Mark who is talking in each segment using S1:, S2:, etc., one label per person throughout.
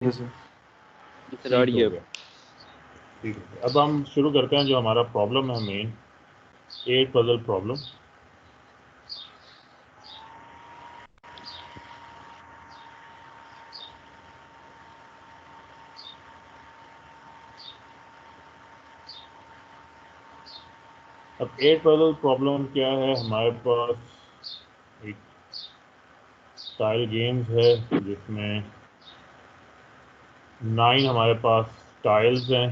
S1: है सर।
S2: ठीक हो गया, ठीक है। अब हम शुरू करते हैं जो हमारा प्रॉब्लम है मेन, 8 पजल प्रॉब्लम। अब 8 पजल प्रॉब्लम क्या है, हमारे पास एक टाइल गेम्स है जिसमें 9 हमारे पास टाइल्स हैं,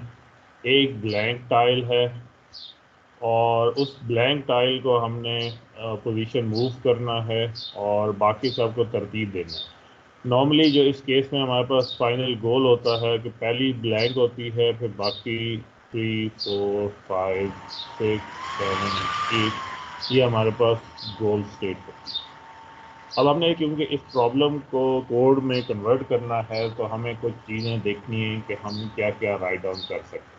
S2: एक ब्लैंक टाइल है और उस ब्लैंक टाइल को हमने पोजीशन मूव करना है और बाकी सबको तरतीब देना है। नॉर्मली जो इस केस में हमारे पास फाइनल गोल होता है कि पहली ब्लैंक होती है, फिर बाकी 3 4 5 6 7 8 ये हमारे पास गोल स्टेट होती है। अब हमने क्योंकि इस प्रॉब्लम को कोड में कन्वर्ट करना है तो हमें कुछ चीज़ें देखनी है कि हम क्या क्या राइट डाउन कर सकते हैं।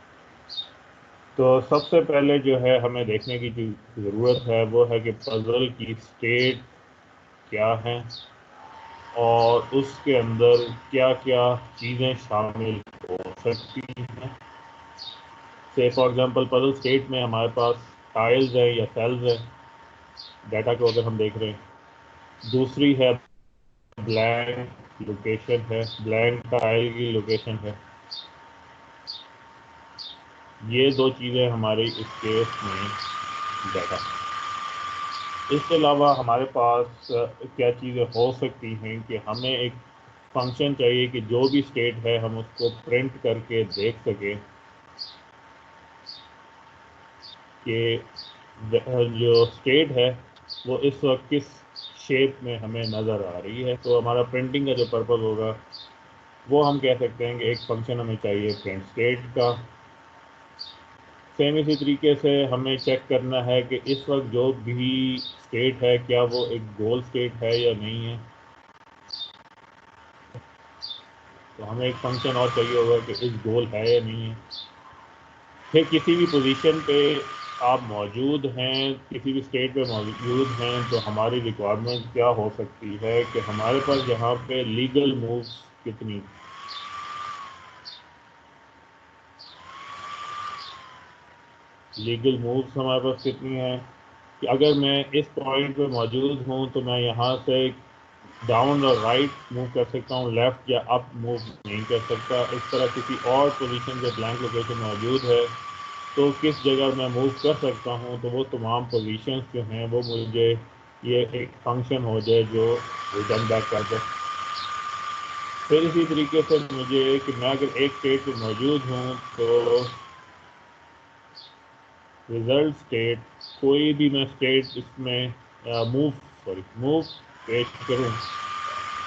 S2: तो सबसे पहले जो है हमें देखने की ज़रूरत है वो है कि पजल की स्टेट क्या है और उसके अंदर क्या क्या चीज़ें शामिल हो सकती हैं। से फॉर एग्जांपल पजल स्टेट में हमारे पास टाइल्स है या सेल्स है, डाटा को अगर हम देख रहे हैं। दूसरी है ब्लैंक लोकेशन है, ब्लैंक टाइल की लोकेशन है। ये दो चीज़ें हमारी इस केस में डाटा है। इसके अलावा हमारे पास क्या चीज़ें हो सकती हैं कि हमें एक फंक्शन चाहिए कि जो भी स्टेट है हम उसको प्रिंट करके देख सकें कि जो स्टेट है वो इस वक्त किस शेप में हमें नज़र आ रही है। तो हमारा प्रिंटिंग का जो पर्पज़ होगा वो हम कह सकते हैं कि एक फंक्शन हमें चाहिए प्रिंट स्टेट का। सेम इसी तरीके से हमें चेक करना है कि इस वक्त जो भी स्टेट है क्या वो एक गोल स्टेट है या नहीं है। तो हमें एक फंक्शन और चाहिए होगा कि इस गोल है या नहीं है। फिर किसी भी पोजीशन पे आप मौजूद हैं, किसी भी स्टेट पे मौजूद हैं, तो हमारी रिक्वायरमेंट क्या हो सकती है कि हमारे पास यहाँ पे लीगल मूव्स कितनी, लीगल मूव्स हमारे पास कितनी है कि अगर मैं इस पॉइंट पे मौजूद हूँ तो मैं यहाँ से डाउन और राइट मूव कर सकता हूँ, लेफ्ट या अप मूव नहीं कर सकता। इस तरह किसी और पोजीशन पे ब्लैंक लोकेशन मौजूद है तो किस जगह मैं मूव कर सकता हूँ। तो वो तमाम पोजीशंस जो हैं वो मुझे ये एक फंक्शन हो जाए जो रिटर्न बैक कर दे। फिर इसी तरीके से मुझे कि मैं अगर एक स्टेट पे मौजूद हूँ तो रिजल्ट स्टेट, कोई भी मैं स्टेट इसमें मूव पेश करूँ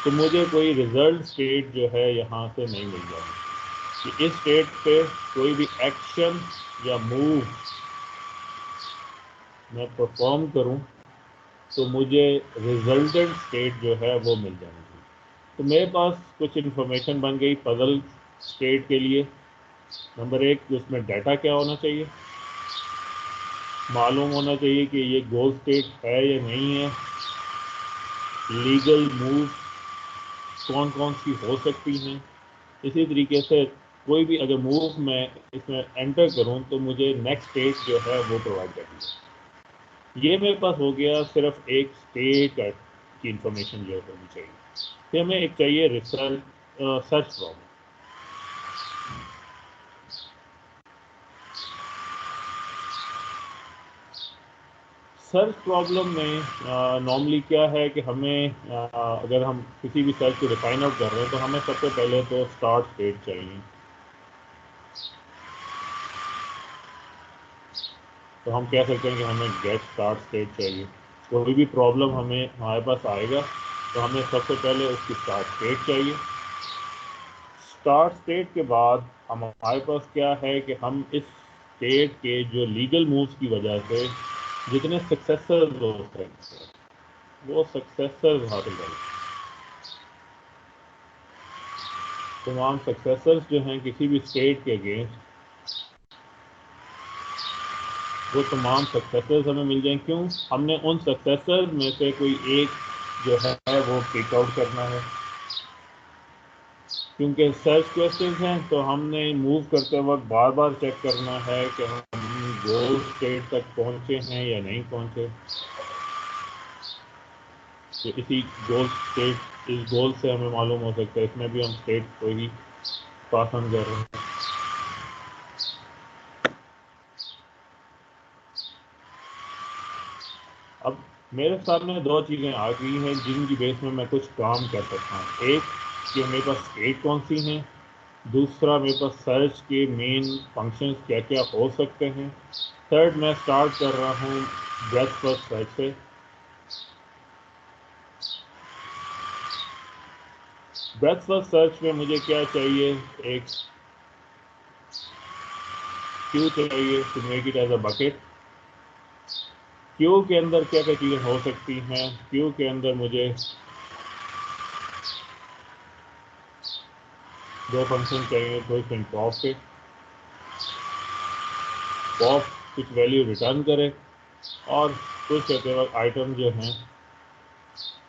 S2: तो मुझे कोई रिजल्ट स्टेट जो है यहाँ से नहीं मिल जाएगी कि इस स्टेट पे कोई भी एक्शन या मूव मैं परफॉर्म करूँ तो मुझे रिजल्टेंट स्टेट जो है वो मिल जाएगी। तो मेरे पास कुछ इन्फॉर्मेशन बन गई पजल स्टेट के लिए। नंबर एक, उसमें डाटा क्या होना चाहिए, मालूम होना चाहिए कि ये गोल स्टेट है या नहीं है, लीगल मूव कौन कौन सी हो सकती हैं। इसी तरीके से कोई भी अगर मूव मैं इसमें एंटर करूं तो मुझे नेक्स्ट स्टेट जो है वो प्रोवाइड करनी है। ये मेरे पास हो गया सिर्फ एक स्टेट की इंफॉर्मेशन जो होनी चाहिए। फिर हमें एक चाहिए research search problem. Search problem में नॉर्मली क्या है कि हमें अगर हम किसी भी सर्च को डिफाइन आउट कर रहे हैं तो हमें सबसे पहले तो स्टार्ट स्टेट चाहिए। तो हम कह सकते हैं कि हमें गेट स्टार्ट स्टेट चाहिए। कोई भी प्रॉब्लम हमें हमारे पास आएगा तो हमें सबसे पहले उसकी स्टार्ट स्टेट चाहिए। स्टार्ट स्टेट के बाद हमारे पास क्या है कि हम इस स्टेट के जो लीगल मूव्स की वजह से जितने सक्सेसर्स हो सकते हैं वो सक्सेसर्स हासिल करें। तमाम सक्सेसर्स जो हैं किसी भी स्टेट के अगेंस्ट वो तमाम सक्सेसर्स हमें मिल जाएं। क्यों, हमने उन सक्सेसर्स में से कोई एक जो है वो पिक आउट करना है। क्योंकि सर्च क्वेश्चंस हैं तो हमने मूव करते वक्त बार बार चेक करना है कि हम गोल स्टेट तक पहुंचे हैं या नहीं पहुंचे। तो इसी गोल स्टेट, इस गोल से हमें मालूम हो सकता है, इसमें भी हम स्टेट को ही पास ऑन कर रहे हैं। अब मेरे सामने दो चीज़ें आ गई हैं जिनकी बेस में मैं कुछ काम कर सकता हूँ। एक कि मेरे पास स्टेट कौन सी हैं, दूसरा मेरे पास सर्च के मेन फंक्शंस क्या क्या हो सकते हैं, थर्ड मैं स्टार्ट कर रहा हूँ ब्रेथ फर्स्ट सर्च से। ब्रेथ फर्स्ट सर्च में मुझे क्या चाहिए, एक क्यू चाहिए to make it as a bucket. Queue के अंदर क्या क्या चीज़ें हो सकती हैं, क्यू के अंदर मुझे दो फंक्शन चाहिए, दो इसमें पॉप के, पॉप कुछ वैल्यू रिटर्न करे और कुछ कहते वक्त आइटम जो हैं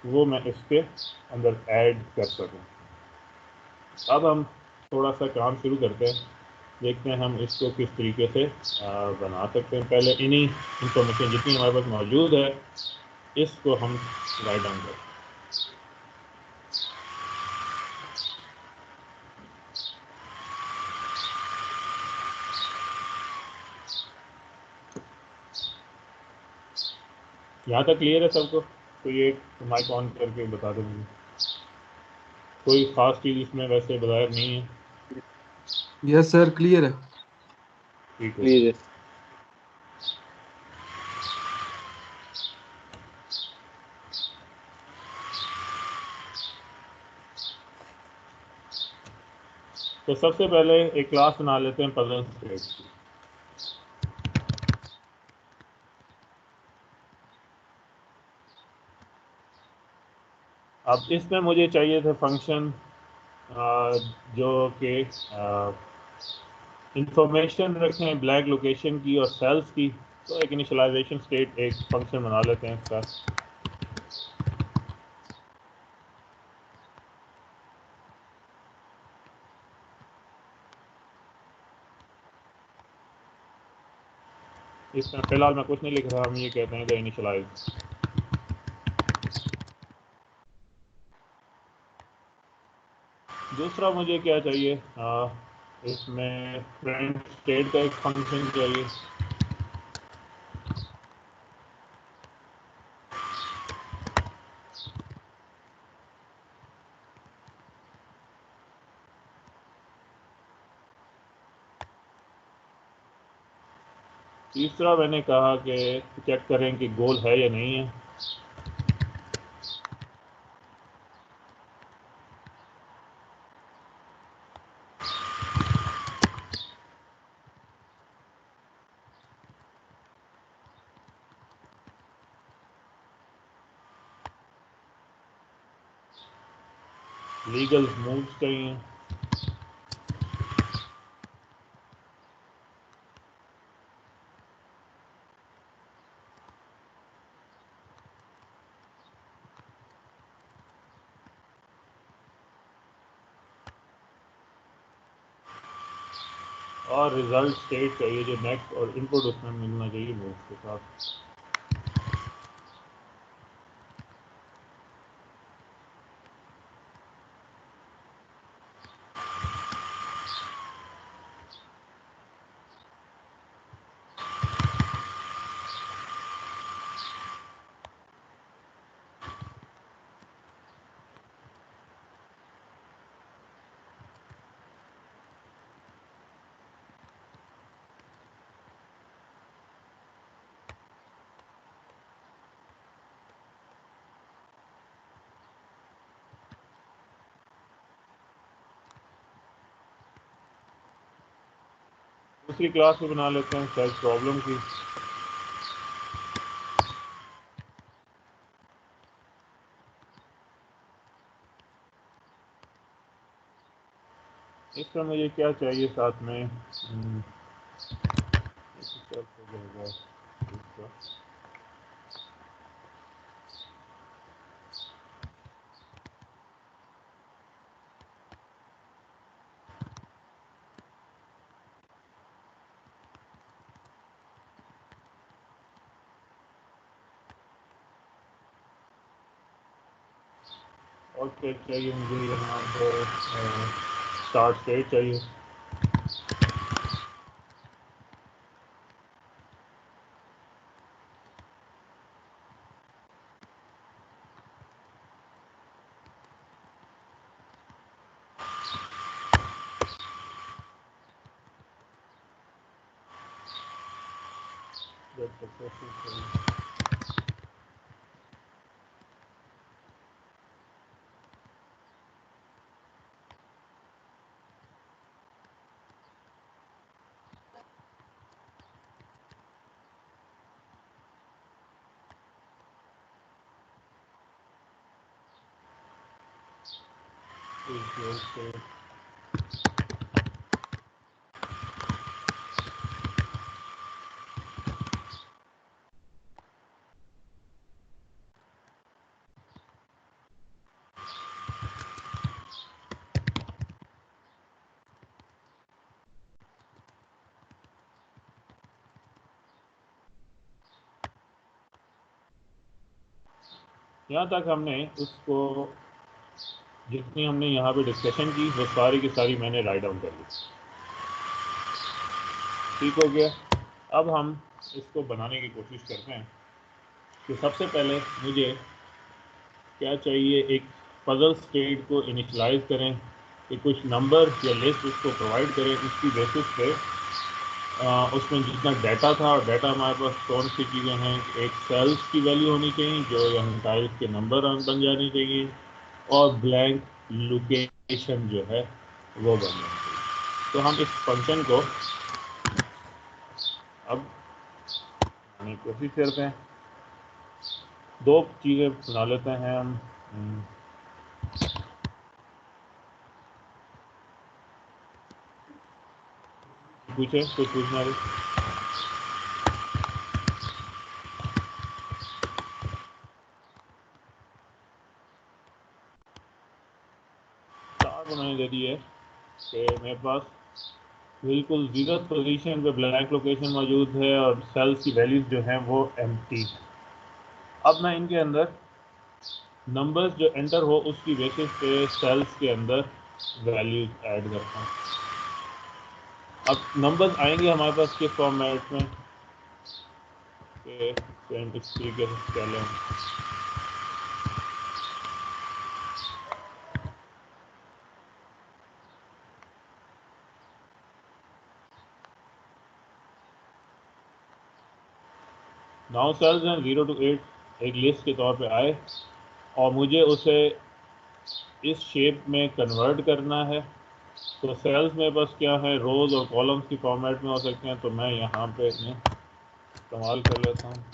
S2: वो मैं इसके अंदर ऐड कर सकूं। अब हम थोड़ा सा काम शुरू करते हैं, देखते हैं हम इसको किस तरीके से बना सकते हैं। पहले इन्हीं इंफॉर्मेशन जितनी हमारे पास मौजूद है इसको हम राइट डाउन करें। यहाँ तक क्लियर है सबको? तो ये माइक ऑन करके बता दें मुझे। कोई ख़ास चीज़ इसमें वैसे बताया नहीं है?
S1: यस सर, क्लियर है।
S2: ठीक है।
S3: क्लियर है।
S2: तो सबसे पहले एक क्लास बना लेते हैं पजल स्टेट की। अब इसमें मुझे चाहिए थे फंक्शन जो कि इंफॉर्मेशन रखें ब्लैक लोकेशन की और सेल्स की। तो एक इनिशियलाइजेशन स्टेट एक फंक्शन बना लेते हैं इसका। इसमें फिलहाल मैं कुछ नहीं लिख रहा, हम ये कहते हैं इनिशियलाइज। दूसरा मुझे क्या चाहिए, इसमें प्रिंट स्टेट का एक फंक्शन चाहिए। तीसरा मैंने कहा कि चेक करें कि गोल है या नहीं है। लीगल मूव्स चाहिए। और रिजल्ट स्टेट चाहिए जो नेक्स्ट और इनपुट उसमें मिलना चाहिए मूव्स के साथ। दूसरी क्लास भी बना लेते हैं सर्च प्रॉब्लम की। इसमें मुझे क्या चाहिए साथ में, ओके, चाहिए मुझे यहाँ पर स्टार्ट स्टेट चाहिए। जब सक्सेसफुल चाहिए। यहाँ तक हमने उसको जितनी हमने यहाँ पे डिस्कशन की वो सारी की सारी मैंने राइट डाउन कर ली। ठीक हो गया। अब हम इसको बनाने की कोशिश करते हैं कि सबसे पहले मुझे क्या चाहिए, एक पजल स्टेट को इनिशलाइज करें कि कुछ नंबर या लिस्ट उसको प्रोवाइड करें। उसकी बेसिस पे उसमें जितना डाटा था, और डाटा हमारे पास कौन सी चीज़ें हैं, एक सेल्स की वैल्यू होनी चाहिए जो यहाँ टाइल्स के नंबर बन जाने चाहिए, और ब्लैंक लोकेशन जो है वो बन जानी चाहिए। तो हम इस फंक्शन को अब बनाने की कोशिश करते हैं। दो चीज़ें बना लेते हैं हम। पूछे कुछ पूछना है? चार बनाने दे दी है कि मेरे पास बिल्कुल जीरो पोजीशन पे ब्लैंक लोकेशन मौजूद है और सेल्स की वैल्यूज जो हैं वो एम्प्टी है। अब मैं इनके अंदर नंबर्स जो एंटर हो उसकी बेसिस पे सेल्स के अंदर वैल्यूज ऐड करता हूँ। अब नंबर्स आएंगे हमारे पास किस फॉर्मेट में, सेम इस तरीके से चलें। नाउ सेल्स हैं 0 to 8 एक लिस्ट के तौर पे आए और मुझे उसे इस शेप में कन्वर्ट करना है। तो सेल्स में बस क्या है, रोज और कॉलम्स की फॉर्मेट में हो सकते हैं, तो मैं यहाँ पे इन्हें इस्तेमाल कर लेता हूँ।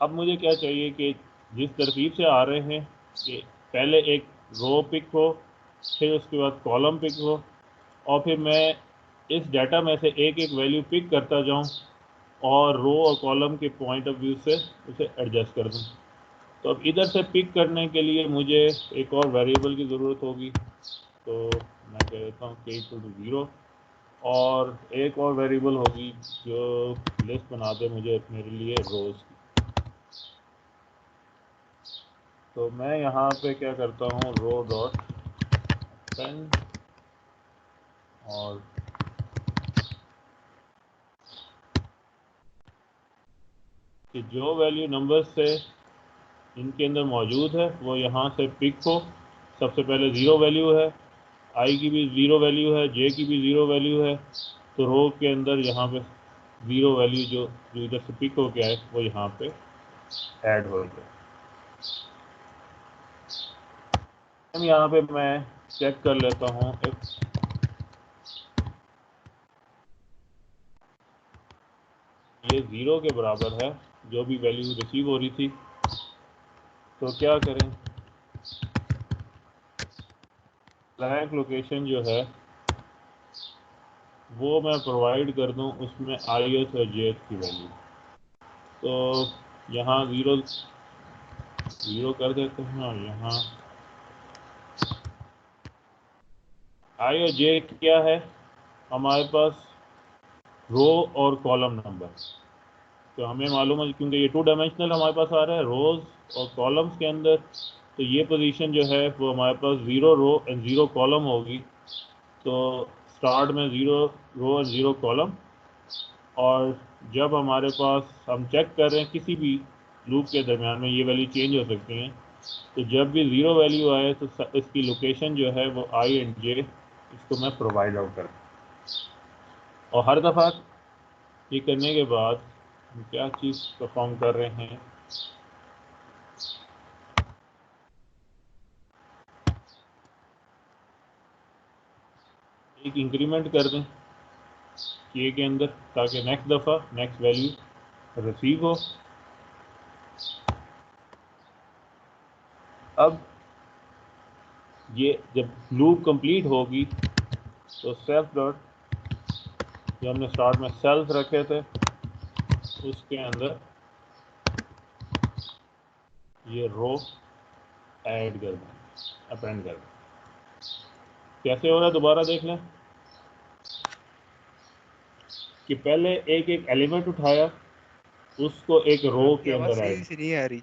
S2: अब मुझे क्या चाहिए कि जिस तरतीब से आ रहे हैं कि पहले एक रो पिक हो, फिर उसके बाद कॉलम पिक हो, और फिर मैं इस डाटा में से एक एक वैल्यू पिक करता जाऊं और रो और कॉलम के पॉइंट ऑफ व्यू से उसे एडजस्ट कर दूं। तो अब इधर से पिक करने के लिए मुझे एक और वेरिएबल की ज़रूरत होगी। तो मैं कह देता हूँ k इक्वल टू 0, और एक और वेरिएबल होगी जो लिस्ट बना दे मुझे मेरे लिए रोज़ की। तो मैं यहाँ पे क्या करता हूँ, रो डॉट पेन, और कि जो वैल्यू नंबर से इनके अंदर मौजूद है वो यहाँ से पिक हो। सबसे पहले 0 वैल्यू है, आई की भी 0 वैल्यू है, जे की भी 0 वैल्यू है, तो रो के अंदर यहाँ पे 0 वैल्यू जो जो इधर से पिक हो गया है वो यहाँ पे ऐड हो गया। यहाँ पे मैं चेक कर लेता हूँ ये 0 के बराबर है जो भी वैल्यू रिसीव हो रही थी। तो क्या करें, ब्लैंक लोकेशन जो है वो मैं प्रोवाइड कर दूं उसमें आई एस और जे एस की वैल्यू। तो यहाँ ज़ीरो ज़ीरो कर देते हैं और यहाँ आई और जे क्या है हमारे पास, रो और कॉलम नंबर। तो हमें मालूम है क्योंकि ये 2 डायमेंशनल हमारे पास आ रहा है रोज़ और कॉलम्स के अंदर, तो ये पोजीशन जो है वो हमारे पास 0 रो एंड 0 कॉलम होगी। तो स्टार्ट में 0 रो एंड 0 कॉलम, और जब हमारे पास हम चेक कर रहे हैं किसी भी लूप के दरमियान में ये वैल्यू चेंज हो सकती हैं, तो जब भी 0 वैल्यू आए तो इसकी लोकेशन जो है वो आई एंड जे इसको मैं प्रोवाइड आउट कर, और हर दफ़ा ये करने के बाद हम क्या चीज़ परफॉर्म कर रहे हैं, एक इंक्रीमेंट कर दें के अंदर, ताकि नेक्स्ट दफ़ा नेक्स्ट वैल्यू रिसीव हो। अब ये जब लूप कंप्लीट होगी तो सेल्फ डॉट, जो हमने स्टार्ट में सेल्फ रखे थे उसके अंदर ये रो ऐड कर दें, अपेंड कर दें। कैसे हो रहा है दोबारा देख लें कि पहले एक एक एलिमेंट उठाया, उसको एक रो
S3: आपकी
S2: के
S3: आवाज
S2: अंदर
S3: सही
S2: ऐड।
S3: से नहीं आ रही।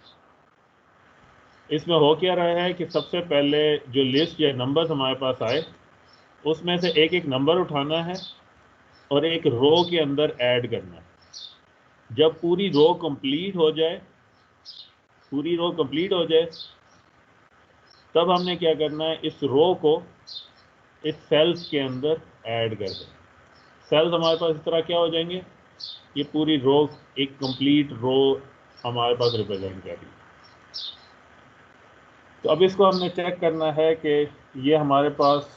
S2: इसमें हो क्या रहा है कि सबसे पहले जो लिस्ट या नंबर्स हमारे पास आए उसमें से एक एक नंबर उठाना है और एक रो के अंदर ऐड करना है। जब पूरी रो कंप्लीट हो जाए, तब हमने क्या करना है, इस रो को इस सेल्स के अंदर ऐड कर दें। सेल्स हमारे पास इस तरह क्या हो जाएंगे, ये पूरी रो एक कंप्लीट रो हमारे पास रिप्रेजेंट कर रही है। तो अब इसको हमने चेक करना है कि ये हमारे पास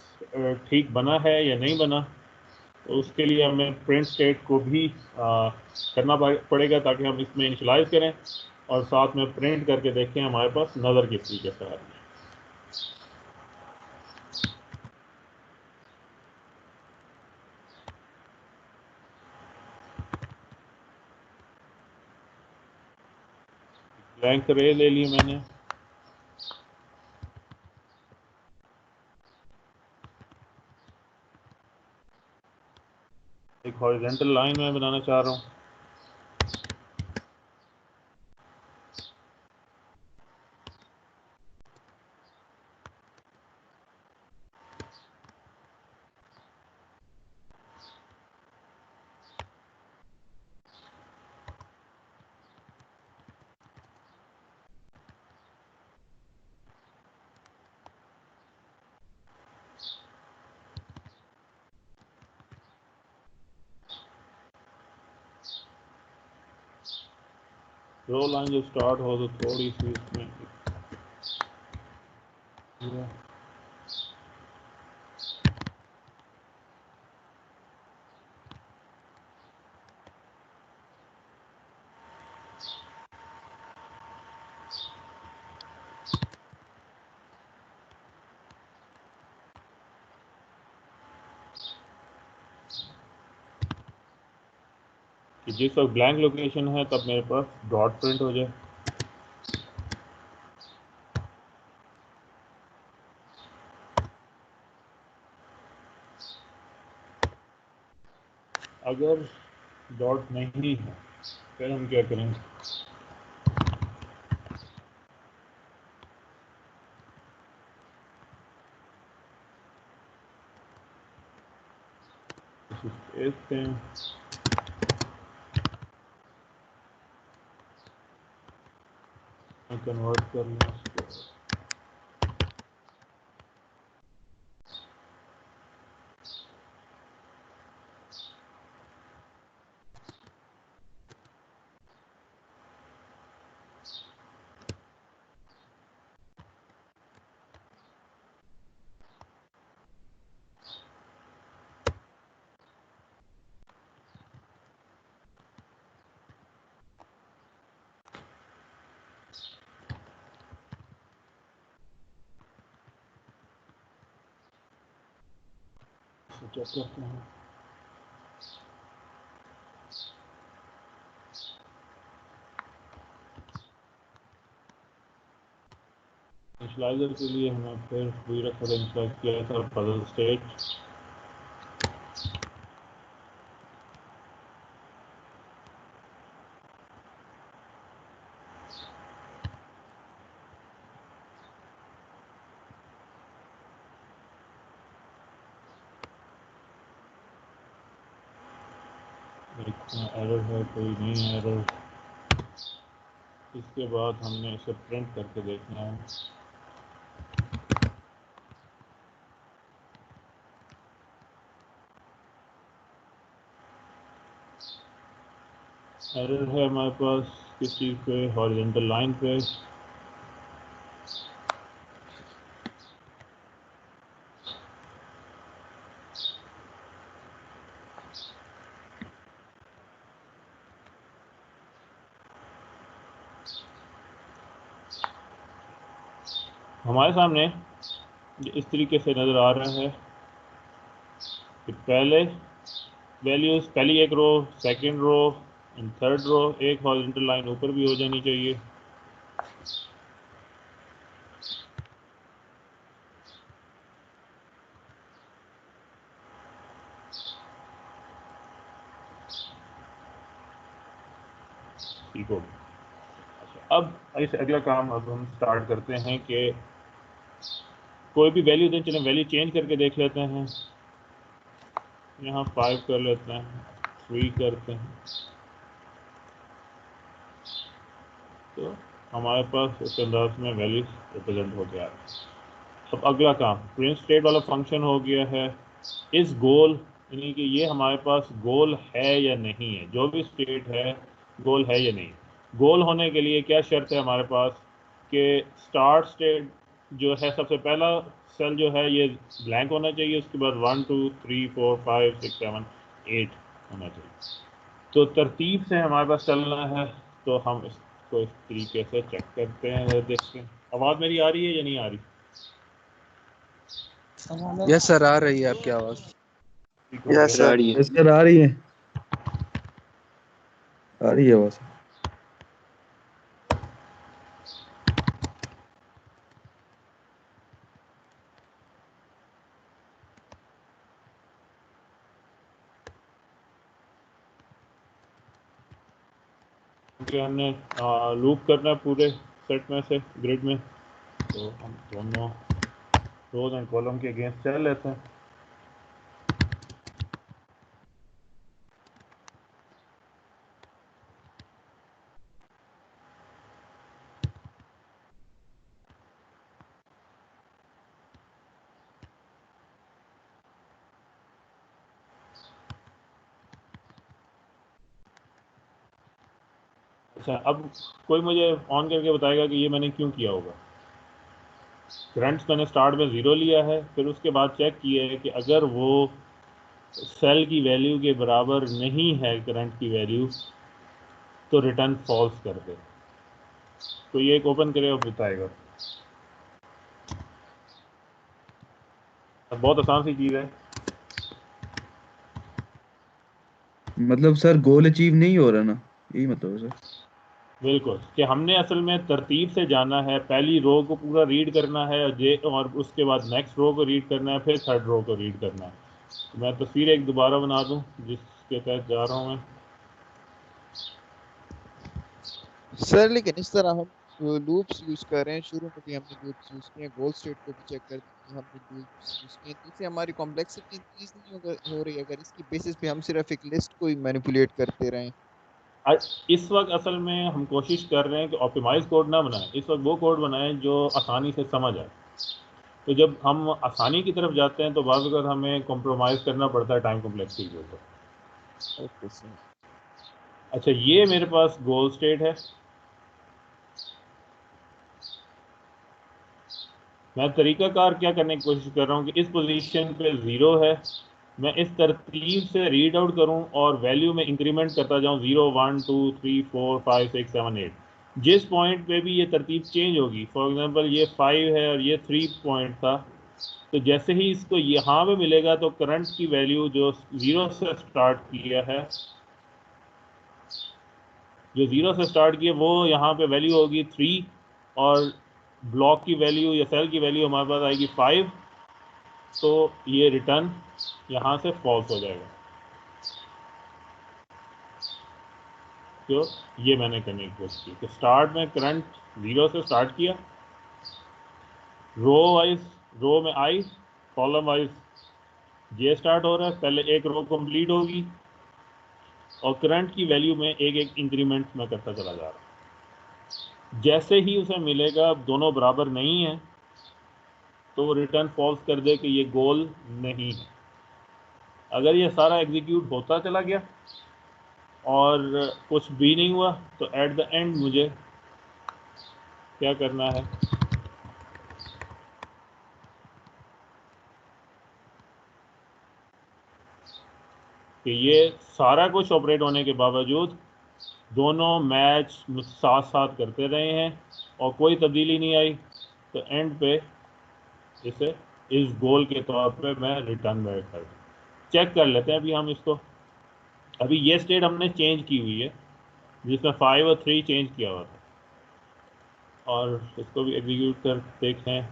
S2: ठीक बना है या नहीं बना। तो उसके लिए हमें प्रिंट स्टेट को भी करना पड़ेगा ताकि हम इसमें इनिशियलाइज करें और साथ में प्रिंट करके देखें हमारे पास नज़र किस तरीके से आ रही है। ब्लैंक रे ले ली मैंने, एक हॉरिजॉन्टल लाइन मैं बनाना चाह रहा हूँ। रो लाइन जब स्टार्ट हो तो थोड़ी सी इसमें कि जिस वक्त ब्लैंक लोकेशन है तब मेरे पास डॉट प्रिंट हो जाए। अगर डॉट नहीं है फिर हम क्या करेंगे, स्पेस दें, कन्वर्ट कर लें उसको। चेक करते हैं। इनिशियलाइजर के लिए हमें फिर वही रखा था, इनिशियलाइज किया था पजल स्टेट। एरर है, कोई नहीं एरर। इसके बाद हमने इसे प्रिंट करके देखना है। एरर है हमारे पास किस चीज़ पे, हॉरिजॉन्टल लाइन पे। हमारे सामने इस तरीके से नज़र आ रहा है कि पहले वैल्यूज़, पहली एक row, second row and third row, एक हॉरिजॉन्टल लाइन ऊपर भी हो जानी चाहिए। ठीक हो गया। अब इस अगला काम अब हम स्टार्ट करते हैं कि कोई भी वैल्यू दें। चलें वैल्यू चेंज करके देख लेते हैं। यहाँ 5 कर लेते हैं, 3 करते हैं, तो हमारे पास इस अंदाज में वैल्यूज रिप्रेजेंट हो गया है। अब अगला काम प्रिंट स्टेट वाला फंक्शन हो गया है। इस गोल यानी कि ये हमारे पास गोल है या नहीं है, जो भी स्टेट है गोल है या नहीं। गोल होने के लिए क्या शर्त है हमारे पास कि स्टार्ट स्टेट जो है, सबसे पहला सेल जो है ये ब्लैंक होना चाहिए, उसके बाद 1 2 3 4 5 6 7 8 होना चाहिए। तो तरतीब से हमारे पास चलना है, तो हम इसको इस तरीके से चेक करते हैं, देखते हैं। आवाज़ मेरी आ रही है या नहीं आ रही?
S3: यस सर, आ रही है आपकी आवाज।
S2: ठीक हो
S4: यस
S2: गया।
S4: सर,
S1: यस सर, आ रही है, आ रही है बस।
S2: क्योंकि हमने लूप करना है पूरे सेट में से, ग्रिड में, तो हम दोनों रोज एंड कॉलम के अगेंस्ट चल लेते हैं। अच्छा, अब कोई मुझे ऑन करके बताएगा कि ये मैंने क्यों किया होगा। करंट्स मैंने स्टार्ट में 0 लिया है, फिर उसके बाद चेक किया है कि अगर वो सेल की वैल्यू के बराबर नहीं है करंट की वैल्यू, तो रिटर्न फॉल्स कर दे। तो ये एक ओपन करे और बताएगा। बहुत आसान सी चीज़ है।
S1: मतलब सर गोल अचीव नहीं हो रहा ना, यही मतलब है सर।
S2: बिल्कुल, कि हमने असल में तरतीब से जाना है। पहली रो को पूरा रीड करना है और उसके बाद नेक्स्ट रो को रीड करना है, फिर थर्ड रो को रीड करना है। तो मैं तस्वीर एक दोबारा बना दूं जिसके तहत जा रहा हूं मैं।
S4: सर लेकिन इस तरह हम लूप्स यूज कर रहे हैं, शुरू में भी हमने लूप्स यूज किए हैं, गोल स्टेट को भी चेक कर कि हमने लूप्स यूज किए हैं, तो इससे हमारी कॉम्प्लेक्सिटी इंक्रीज नहीं हो रही अगर इसकी बेसिस पे हम सिर्फ एक लिस्ट को ही मैनिपुलेट करते रहें।
S2: इस वक्त असल में हम कोशिश कर रहे हैं कि ऑप्टिमाइज कोड ना बनाएं, इस वक्त वो कोड बनाएं जो आसानी से समझ आए। तो जब हम आसानी की तरफ जाते हैं तो बाज़ अगर हमें कॉम्प्रोमाइज़ करना पड़ता है टाइम कॉम्प्लेक्सिटी के ऊपर।
S4: Okay sir.
S2: अच्छा, ये मेरे पास गोल स्टेट है। मैं तरीकाकार क्या करने की कोशिश कर रहा हूँ कि इस पोजीशन पे 0 है, मैं इस तरतीब से रीड आउट करूँ और वैल्यू में इंक्रीमेंट करता जाऊँ, 0 1 2 3 4 5 6 7 8। जिस पॉइंट पे भी ये तरतीब चेंज होगी, फॉर एग्जांपल ये 5 है और ये 3 पॉइंट था, तो जैसे ही इसको यहाँ पे मिलेगा तो करंट की वैल्यू जो 0 से स्टार्ट किया है, जो 0 से स्टार्ट किया वो यहाँ पे वैल्यू होगी 3, और ब्लॉक की वैल्यू या सेल की वैल्यू हमारे पास आएगी 5, तो ये रिटर्न यहाँ से फॉल्स हो जाएगा। तो ये मैंने करने की कोशिश की कि स्टार्ट में करंट 0 से स्टार्ट किया, रो वाइज, रो में आई, कॉलम वाइज ये स्टार्ट हो रहा है, पहले एक रो कंप्लीट होगी और करंट की वैल्यू में एक एक इंक्रीमेंट में करता चला जा रहा हूँ। जैसे ही उसे मिलेगा दोनों बराबर नहीं है तो वो रिटर्न फॉल्स कर दे कि ये गोल नहीं है। अगर ये सारा एग्जीक्यूट होता चला गया और कुछ भी नहीं हुआ तो एट द एंड मुझे क्या करना है, कि ये सारा कुछ ऑपरेट होने के बावजूद दोनों मैच साथ साथ करते रहे हैं और कोई तब्दीली नहीं आई, तो एंड पे इसे इस गोल के तौर पे मैं रिटर्न बैक कर चेक कर लेते हैं। अभी हम इसको, अभी ये स्टेट हमने चेंज की हुई है जिसमें 5 और 3 चेंज किया हुआ था, और इसको भी एग्जीक्यूट कर देखें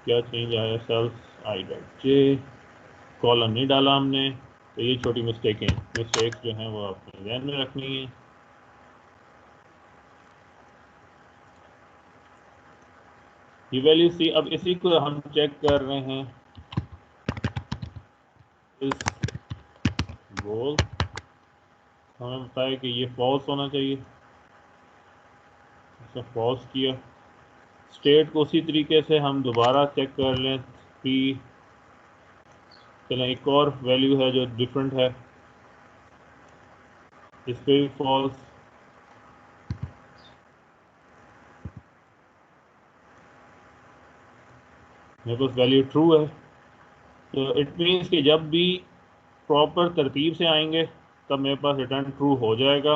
S2: क्या चेंज आया। Cells I dot J, column नहीं डाला हमने, तो ये छोटी मिस्टेक्स जो हैं वो अपने ध्यान में रखनी है। ये वैल्यू सी, अब इसी को हम चेक कर रहे हैं इस गोल, हमें बताया कि ये फॉल्स होना चाहिए, इसे फॉल्स किया। स्टेट को उसी तरीके से हम दोबारा चेक कर लें कि चलें एक और वैल्यू है जो डिफरेंट है, इस पे भी फॉल्स। मेरे पास वैल्यू ट्रू है, तो इट मीन्स कि जब भी प्रॉपर तरतीब से आएंगे तब मेरे पास रिटर्न ट्रू हो जाएगा,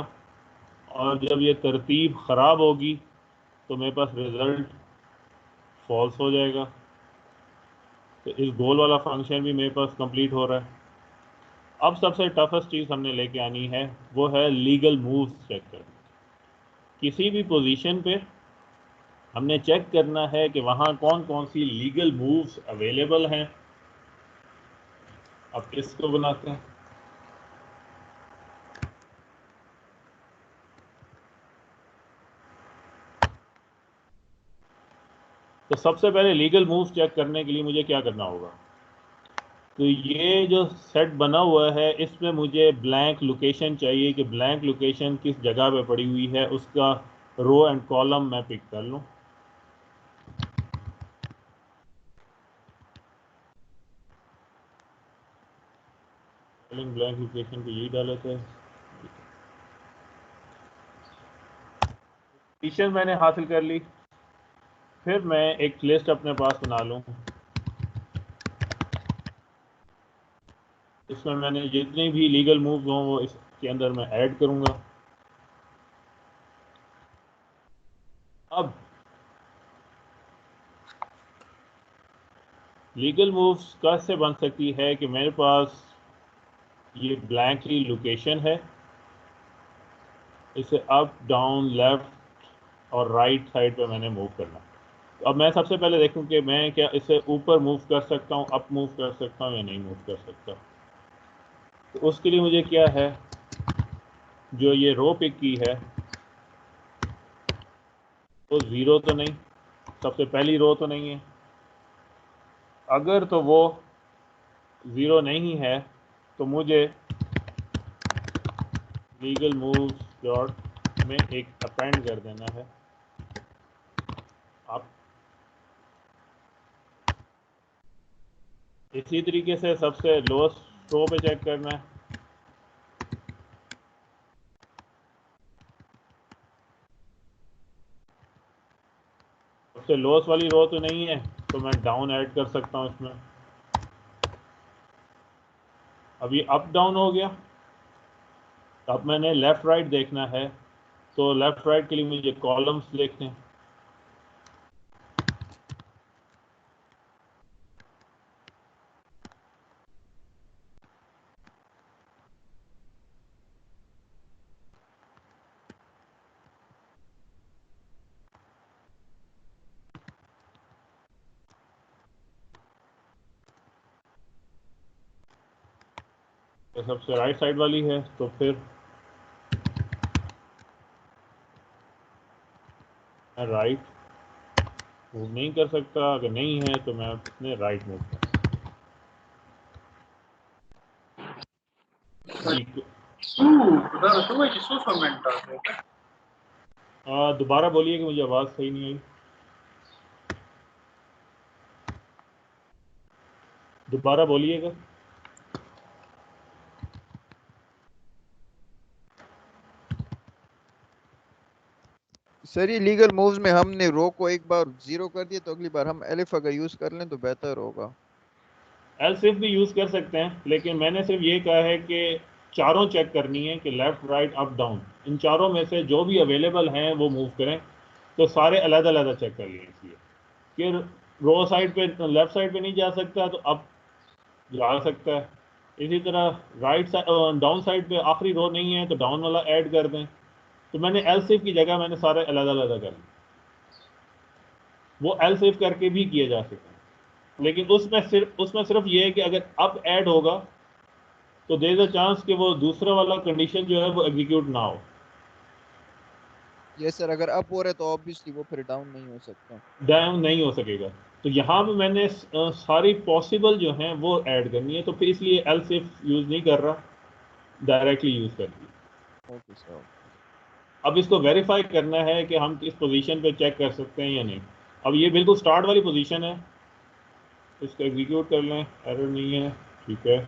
S2: और जब ये तरतीब ख़राब होगी तो मेरे पास रिज़ल्ट फॉल्स हो जाएगा। तो इस गोल वाला फंक्शन भी मेरे पास कंप्लीट हो रहा है। अब सबसे टफेस्ट चीज़ हमने लेके आनी है वो है लीगल मूव्स चेक करना। किसी भी पोजीशन पे हमने चेक करना है कि वहाँ कौन कौन सी लीगल मूव्स अवेलेबल हैं। अब इसको बनाते हैं। तो सबसे पहले लीगल मूव्स चेक करने के लिए मुझे क्या करना होगा, तो ये जो सेट बना हुआ है इसमें मुझे ब्लैंक लोकेशन चाहिए कि ब्लैंक लोकेशन किस जगह पे पड़ी हुई है, उसका रो एंड कॉलम मैं पिक कर लूँ। ब्लैंक लोकेशन पे यही डाले थे। पोजीशन मैंने हासिल कर ली, फिर मैं एक लिस्ट अपने पास बना लूँ, इसमें मैंने जितनी भी लीगल मूव्स हों वो इसके अंदर मैं ऐड करूँगा। अब लीगल मूव्स कैसे बन सकती है कि मेरे पास ये ब्लैंकली लोकेशन है, इसे अप डाउन लेफ्ट और राइट साइड पे मैंने मूव करना। तो अब मैं सबसे पहले देखूं कि मैं क्या इसे ऊपर मूव कर सकता हूँ, अप मूव कर सकता हूँ या नहीं मूव कर सकता। तो उसके लिए मुझे क्या है, जो ये रो पिक की है वो ज़ीरो तो नहीं, सबसे पहली रो तो नहीं है। अगर तो वो ज़ीरो नहीं है तो मुझे लीगल मूव्स डॉट में एक अपेंड कर देना है। आप इसी तरीके से सबसे लोएस्ट रो पे चेक करना है। सबसे लोएस्ट वाली रो तो नहीं है तो मैं डाउन ऐड कर सकता हूँ इसमें। अब ये अप डाउन हो गया, अब मैंने लेफ़्ट राइट देखना है, तो लेफ़्ट राइट के लिए मुझे कॉलम्स देखने हैं। ये सबसे राइट साइड वाली है, तो फिर मैं राइट मूव नहीं कर सकता। अगर नहीं है तो मैं अपने राइट मूव कर दोबारा बोलिए कि मुझे आवाज़ सही नहीं आई। दोबारा बोलिएगा।
S4: सर ये लीगल मूव्स में हमने रो को एक बार जीरो कर दिया, तो अगली बार हम एलिफ अगर यूज कर लें तो बेहतर होगा।
S2: एल सिर्फ भी यूज़ कर सकते हैं, लेकिन मैंने सिर्फ ये कहा है कि चारों चेक करनी है कि लेफ़्ट राइट अप डाउन, इन चारों में से जो भी अवेलेबल हैं वो मूव करें। तो सारे अलग अलग चेक कर लिए, इसलिए कि रो साइड पे लेफ़्ट साइड पे नहीं जा सकता तो अब जा सकता है। इसी तरह राइट साइड डाउन साइड पे आखिरी रो नहीं है तो डाउन वाला ऐड कर दें। तो मैंने एल सेफ की जगह मैंने सारे अलग अलग कर लिए। वो एल सेफ करके भी किए जा सकते हैं, लेकिन उसमें सिर्फ ये है कि अगर अप ऐड होगा तो देयर इज अ चांस कि वो दूसरा वाला कंडीशन जो है वो एग्जीक्यूट ना हो।
S4: ये सर अगर अप हो रहा है तो ऑब्वियसली वो फिर डाउन नहीं हो सकता।
S2: डाउन नहीं हो सकेगा। तो यहाँ पे मैंने सारी पॉसिबल जो हैं वो ऐड करनी है, तो फिर इसलिए एल सेफ यूज़ नहीं कर रहा, डायरेक्टली यूज़ कर दिया।
S4: Okay sir.
S2: अब इसको वेरीफाई करना है कि हम किस पोजीशन पे चेक कर सकते हैं या नहीं। अब ये बिल्कुल स्टार्ट वाली पोजीशन है, इसको एग्जीक्यूट कर लें, एरर नहीं है, ठीक है।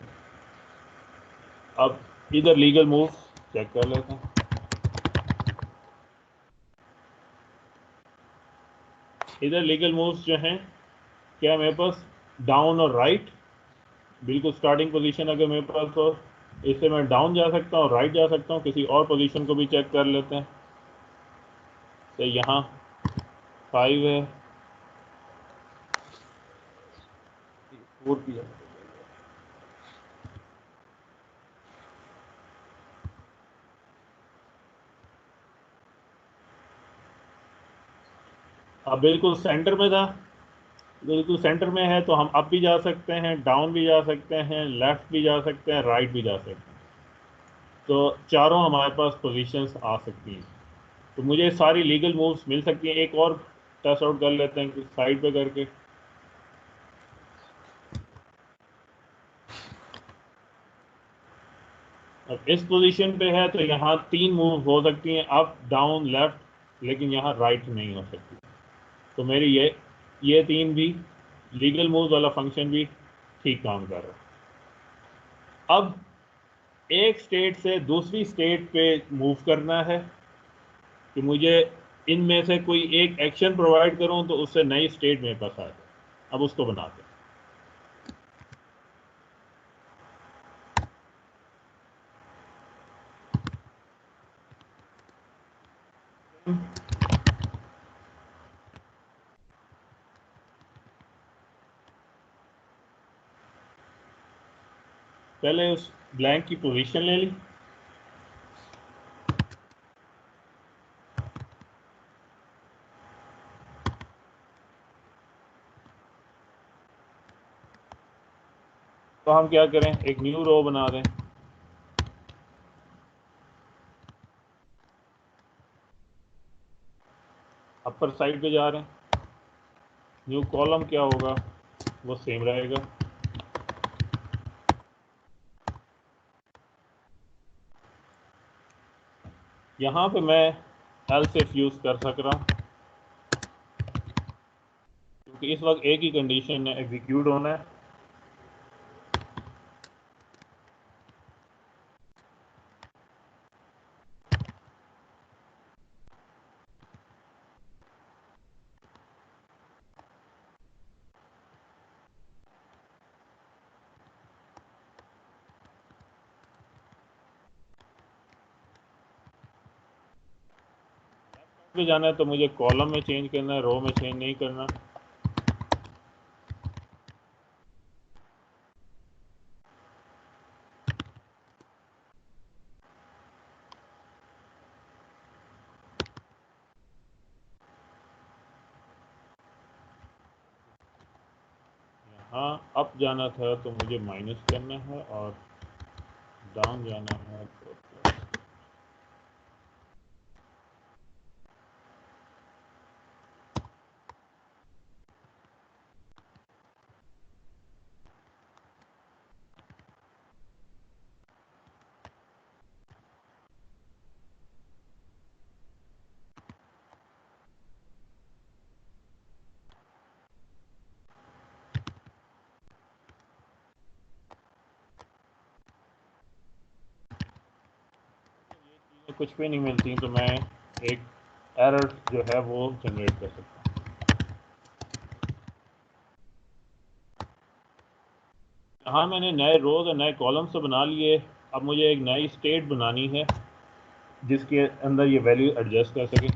S2: अब इधर लीगल मूव चेक कर लेते हैं। इधर लीगल मूव्स जो हैं, क्या मेरे पास डाउन और राइट, बिल्कुल स्टार्टिंग पोजीशन अगर मेरे पास हो, इससे मैं डाउन जा सकता हूँ, राइट जा सकता हूँ, किसी और पोजीशन को भी चेक कर लेते हैं। तो यहाँ 5 है, 4 भी है। अब बिल्कुल सेंटर में था, बिल्कुल सेंटर में है तो हम अप भी जा सकते हैं, डाउन भी जा सकते हैं, लेफ्ट भी जा सकते हैं, राइट भी जा सकते हैं। तो चारों हमारे पास पोजीशंस आ सकती हैं। तो मुझे सारी लीगल मूव्स मिल सकती हैं। एक और टेस्ट आउट कर लेते हैं साइड पे करके। अब इस पोजीशन पे है तो यहाँ 3 मूव हो सकती हैं, अप डाउन लेफ्ट, लेकिन यहाँ राइट नहीं हो सकती। तो मेरी ये 3 भी लीगल मूव वाला फंक्शन भी ठीक काम कर रहा है। अब एक स्टेट से दूसरी स्टेट पे मूव करना है कि मुझे इनमें से कोई एक एक्शन प्रोवाइड करूं तो उससे नई स्टेट मेरे पास आ जाए। अब उसको बनाते हैं। पहले उस ब्लैंक की पोजीशन ले ली, तो हम क्या करें, एक न्यू रो बना दें। अपर साइड पे जा रहे हैं, न्यू कॉलम क्या होगा, वो सेम रहेगा। यहाँ पे मैं एल सेफ यूज़ कर सक रहा हूँ क्योंकि इस वक्त एक ही कंडीशन है, एग्जीक्यूट होना है। पे जाना है तो मुझे कॉलम में चेंज करना है, रो में चेंज नहीं करना। यहाँ अप जाना था तो मुझे माइनस करना है और डाउन जाना है तो कुछ भी नहीं मिलती तो मैं एक एरर जो है वो जनरेट कर सकता हूँ। हाँ, मैंने नए रोज और नए कॉलम्स तो बना लिए। अब मुझे एक नई स्टेट बनानी है जिसके अंदर ये वैल्यू एडजस्ट कर सके।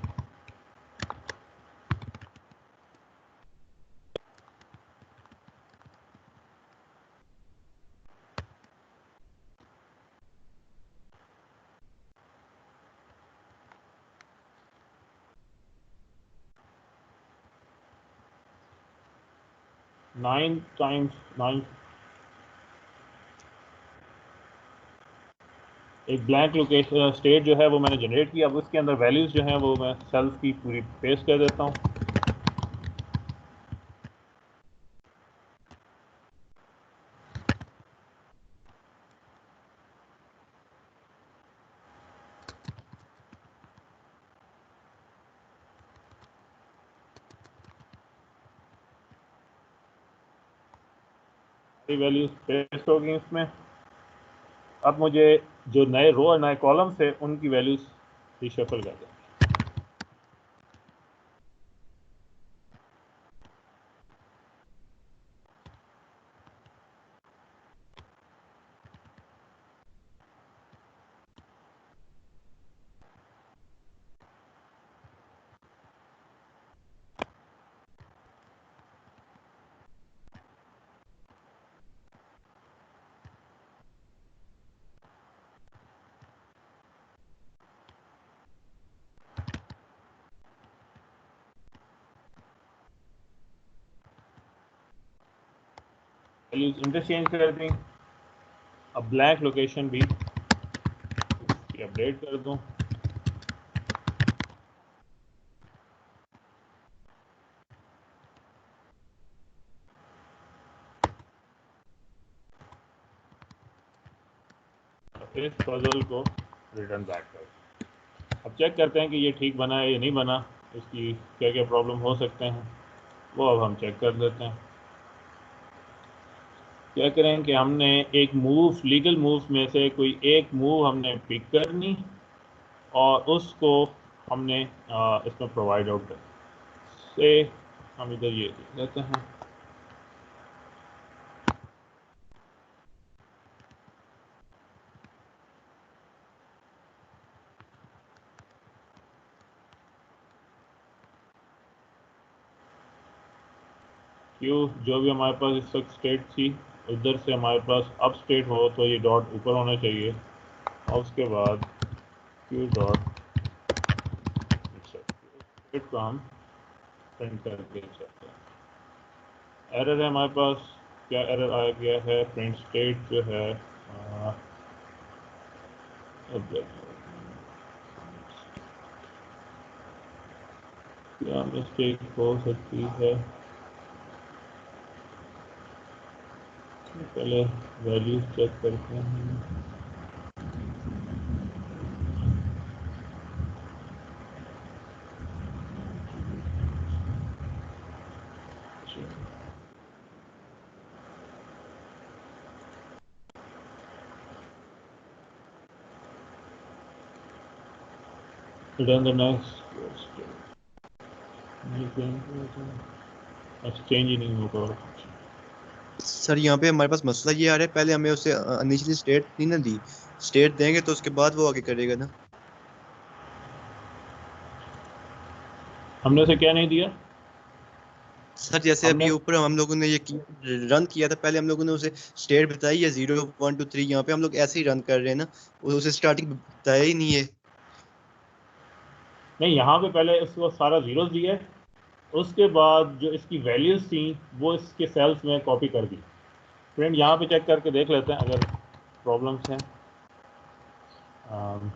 S2: नाइन टाइम्स नाइन एक ब्लैंक लोकेशन स्टेट जो है वो मैंने जनरेट किया। अब उसके अंदर वैल्यूज़ जो हैं वो मैं सेल्स की पूरी पेस्ट कर देता हूँ। सारी वैल्यूज़ पेस्ट हो गई इसमें। अब मुझे जो नए रो और नए कॉलम्स है उनकी वैल्यूज़ रिशफल कर दें। वैल्यूज़ इंटरचेंज कर दी। अब ब्लैंक लोकेशन भी अपडेट कर दूँ। इस पजल को रिटर्न बैक कर। अब चेक करते हैं कि ये ठीक बना है या नहीं बना, इसकी क्या क्या प्रॉब्लम हो सकते हैं वो अब हम चेक कर लेते हैं। क्या करें कि हमने एक मूव, लीगल मूव में से कोई एक मूव हमने पिक करनी और उसको हमने इसमें प्रोवाइड आउट कर से हम इधर ये देख लेते हैं। क्यों, जो भी हमारे पास इस वक्त स्टेट थी उधर से हमारे पास अब स्टेट हो तो ये डॉट ऊपर होना चाहिए और उसके बाद क्यू डॉट स्टेट को हम प्रिंट करके चलते हैं। एरर है हमारे पास, क्या एरर आ गया है? प्रिंट स्टेट जो है क्या मिस्टेक हो सकती है? पहले वैल्यूज चेक करते हैं। Return the next एक्सचेंज ही नहीं होगा।
S5: सर यहाँ पे हमारे पास मसला ये आ रहा है, पहले हमें उसे इनिशियली स्टेट नहीं ना दी, स्टेट देंगे तो उसके बाद वो आगे करेगा ना।
S2: हमने उसे क्या नहीं दिया
S5: सर जैसे
S2: हमने?
S5: अभी ऊपर हम लोगों ने ये रन किया था, पहले हम लोगों ने उसे स्टेट बताई है 0 1 2 3, यहाँ पे हम लोग ऐसे ही रन कर रहे हैं ना, उसे स्टार्टिंग बताया ही नहीं है।
S2: नहीं, यहाँ पे पहले इसको सारा जीरोस दिया, उसके बाद जो इसकी वैल्यूज थी वो इसके सेल्स में कॉपी कर दी। फ्रेंड यहाँ पे चेक करके देख लेते हैं अगर प्रॉब्लम्स हैं। um,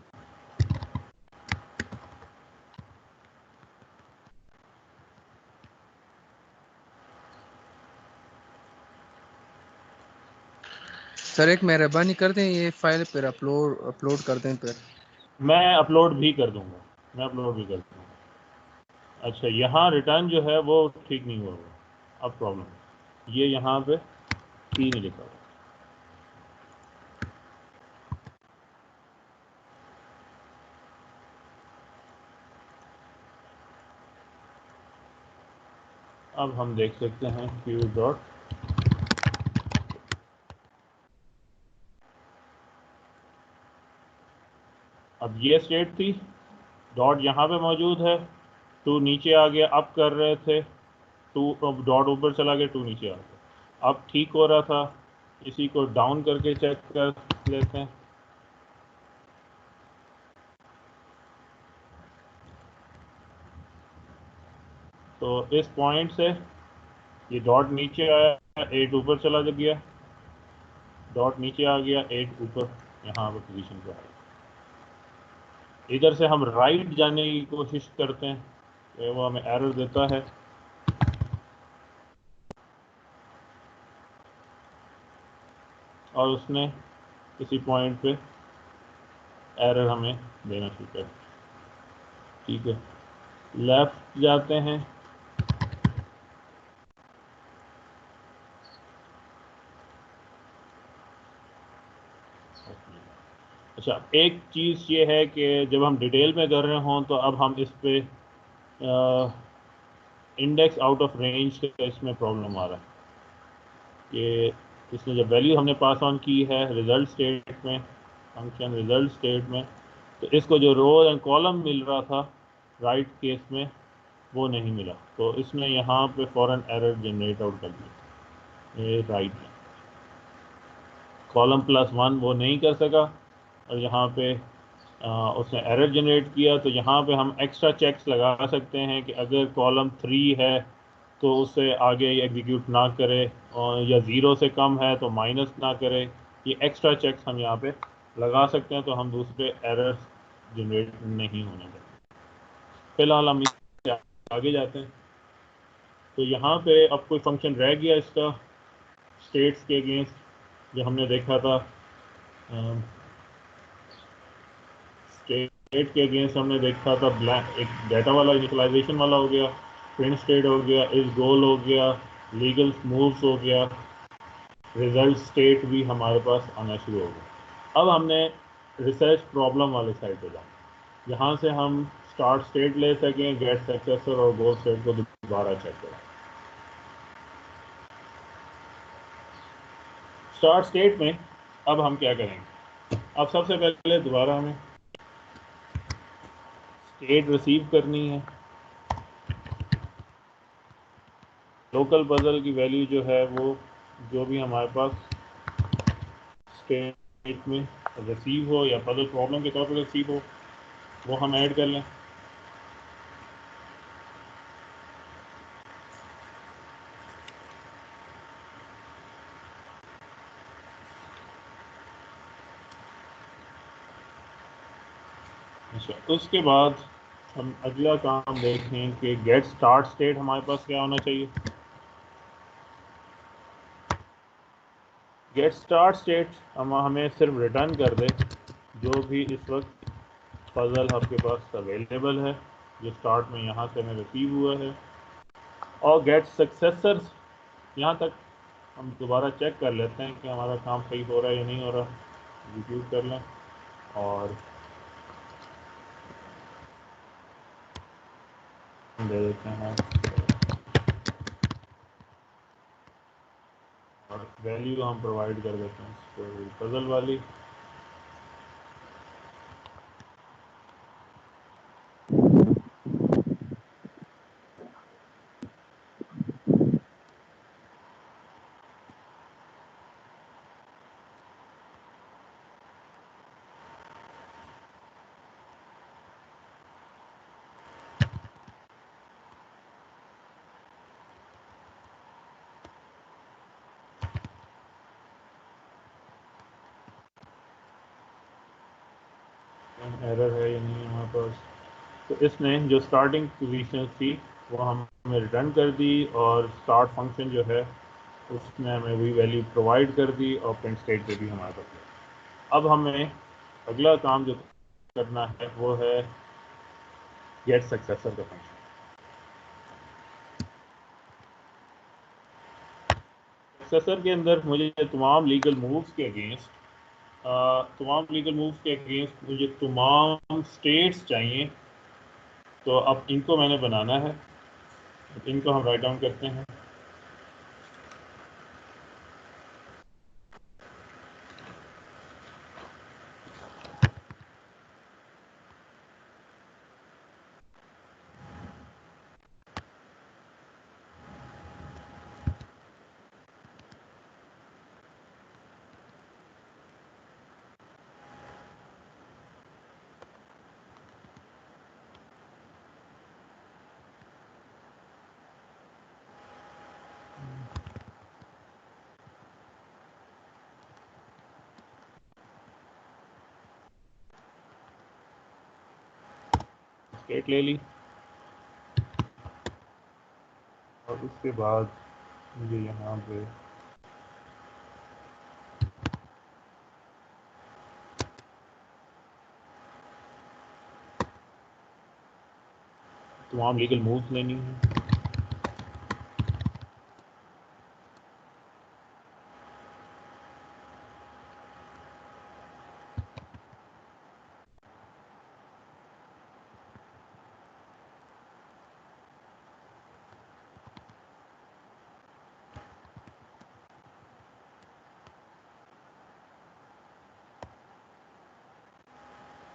S3: सर एक मेहरबानी कर दें, ये फाइल फिर अपलोड कर दें फिर।
S2: मैं अपलोड भी कर दूंगा, मैं अपलोड भी कर दूंगा। अच्छा, यहाँ रिटर्न जो है वो ठीक नहीं हुआ, अब प्रॉब्लम ये यहाँ पे ही नहीं लिखा हुआ। अब हम देख सकते हैं क्यू डॉट, अब ये स्टेट थी, डॉट यहाँ पे मौजूद है, टू नीचे आ गया, अप कर रहे थे, टू अब डॉट ऊपर चला गया, टू नीचे आ गया, अब ठीक हो रहा था। इसी को डाउन करके चेक कर लेते हैं। तो इस पॉइंट से ये डॉट नीचे आया, 8 ऊपर चला गया, डॉट नीचे आ गया, 8 ऊपर यहाँ पर पोजीशन पे आया। इधर से हम राइट जाने की कोशिश करते हैं तो वो हमें एरर देता है। और उसने किसी पॉइंट पे एरर हमें देना शुरू कर, ठीक है। लेफ्ट जाते हैं, अच्छा एक चीज़ ये है कि जब हम डिटेल में कर रहे हों तो अब हम इस पे इंडेक्स आउट ऑफ रेंज का इसमें प्रॉब्लम आ रहा है कि इसमें जब वैल्यू हमने पास ऑन की है रिजल्ट स्टेट में, फंक्शन रिजल्ट स्टेट में, तो इसको जो रो एंड कॉलम मिल रहा था राइट केस में वो नहीं मिला, तो इसने यहाँ पे फॉरन एरर जनरेट आउट कर दिया। ये राइट है, कॉलम +1 वो नहीं कर सका और यहाँ पे उसने एरर जनरेट किया। तो यहाँ पे हम एक्स्ट्रा चेक्स लगा सकते हैं कि अगर कॉलम 3 है तो उससे आगे एग्जीक्यूट ना करे, और या 0 से कम है तो माइनस ना करे। ये एक्स्ट्रा चेक्स हम यहाँ पे लगा सकते हैं तो हम दूसरे एरर जनरेट नहीं होने देंगे। फिलहाल हम इससे आगे जाते हैं। तो यहाँ पे अब कोई फंक्शन रह गया इसका स्टेट्स के अगेंस्ट जो हमने देखा था। स्टेट के अगेंस्ट हमने देखा था ब्लैंक, एक डाटा वाला इनिशियलाइजेशन वाला हो गया, प्रिंट स्टेट हो गया, इस गोल हो गया, लीगल मूव्स हो गया, रिजल्ट स्टेट भी हमारे पास आना शुरू हो गया। अब हमने रिसर्च प्रॉब्लम वाले साइड पे जाना, यहाँ से हम स्टार्ट स्टेट ले सकें, गेट सक्सेसर और गोल स्टेट को दोबारा चेक करें। स्टार्ट स्टेट में अब हम क्या करेंगे, अब सबसे पहले दोबारा हमें स्टेट रिसीव करनी है। लोकल पजल की वैल्यू जो है वो जो भी हमारे पास स्टेट में रिसीव हो या पजल प्रॉब्लम के तौर पर रिसीव हो वो हम ऐड कर लें। अच्छा, उसके बाद हम अगला काम देखें कि गेट स्टार्ट स्टेट हमारे पास क्या होना चाहिए। गेट स्टार्ट स्टेट हमें सिर्फ रिटर्न कर दे जो भी इस वक्त पजल आपके पास अवेलेबल है जो स्टार्ट में यहाँ से हमें रिसीव हुआ है। और गेट सक्सेसर्स यहाँ तक हम दोबारा चेक कर लेते हैं कि हमारा काम सही हो रहा है या नहीं हो रहा, एग्जीक्यूट कर लें और दे देते हैं और वैल्यू हम प्रोवाइड कर देते हैं पजल वाली। एरर है या नहीं हमारे पास। तो इसने जो स्टार्टिंग पोजीशन थी वो हमें रिटर्न कर दी और स्टार्ट फंक्शन जो है उसने हमें वही वैल्यू प्रोवाइड कर दी और प्रिंट स्टेट पे भी हमारे पास। अब हमें अगला काम जो करना है वो है गेट सक्सेसर का फंक्शन। सक्सेसर के अंदर मुझे तमाम लीगल मूव्स के अगेंस्ट मुझे तमाम स्टेट्स चाहिए। तो अब इनको मैंने बनाना है, इनको हम राइट डाउन करते हैं। स्टेट ले ली और उसके बाद मुझे यहाँ पे तमाम लीगल मूव्स लेनी है।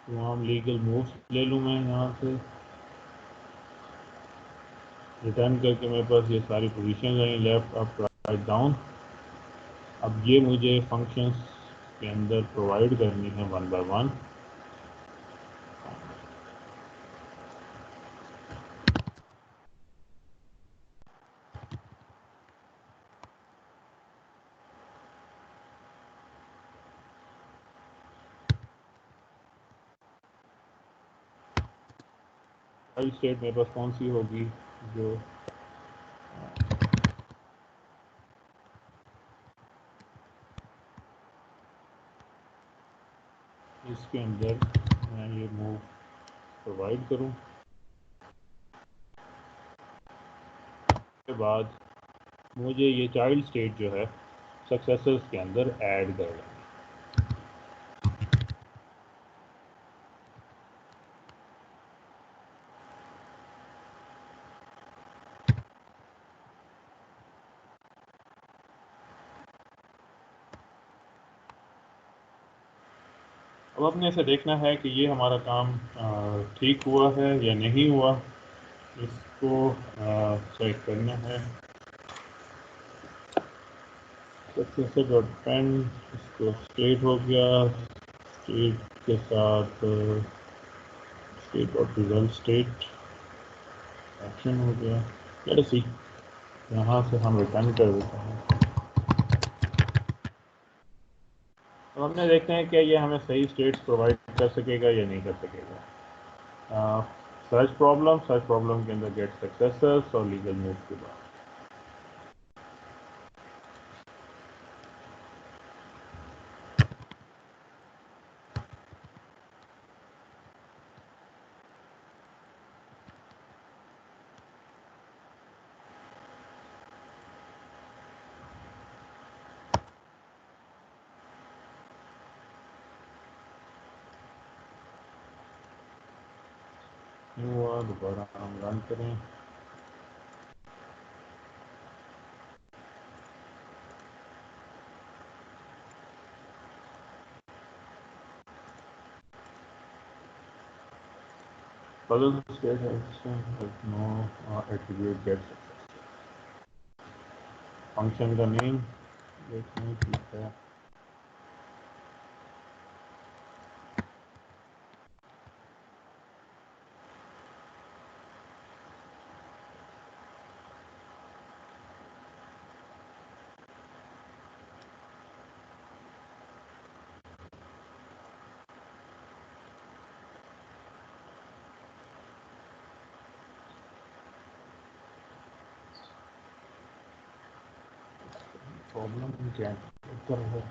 S2: तमाम लीगल मूव्स ले लूँ मैं यहाँ से, रिटर्न करके मेरे पास ये सारी पोजीशन आई, लेफ्ट अप राइट डाउन। अब ये मुझे फंक्शंस के अंदर प्रोवाइड करनी है वन बाय वन। पहली स्टेट मेरे पास कौन सी होगी जो इसके अंदर मैं ये मूव प्रोवाइड करूँ। के बाद मुझे ये चाइल्ड स्टेट जो है सक्सेसर्स के अंदर ऐड कर लेंगे। अब अपने इसे देखना है कि ये हमारा काम ठीक हुआ है या नहीं हुआ। इसको चेक करना है। सक्सेसर डॉट पेन, इसको स्टेट हो गया, स्टेट के साथ state dot result state action हो गया। लेट अस सी, यहाँ से हम रिटर्न कर देते हैं। अब हमने देखते हैं कि ये हमें सही स्टेट्स प्रोवाइड कर सकेगा या नहीं कर सकेगा। सर्च प्रॉब्लम के अंदर गेट सक्सेसर्स और लीगल मूव के बाद नहीं हुआ, दोबारा हम रन करें। Other state action has no attribute get function का नेम देखने ठीक है। प्रॉब्लम क्या कर रहा है?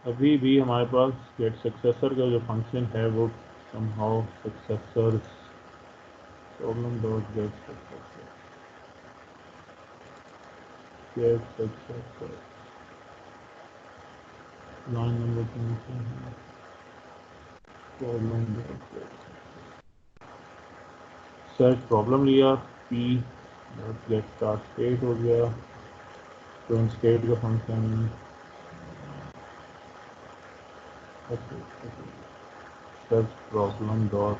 S2: अभी भी हमारे पास गेट सक्सेसर का जो फंक्शन है वो somehow successor problem dot get successor line number problem search problem लिया P dot get start state हो गया तो स्टेट का फंक्शन सर्च प्रॉब्लम डॉट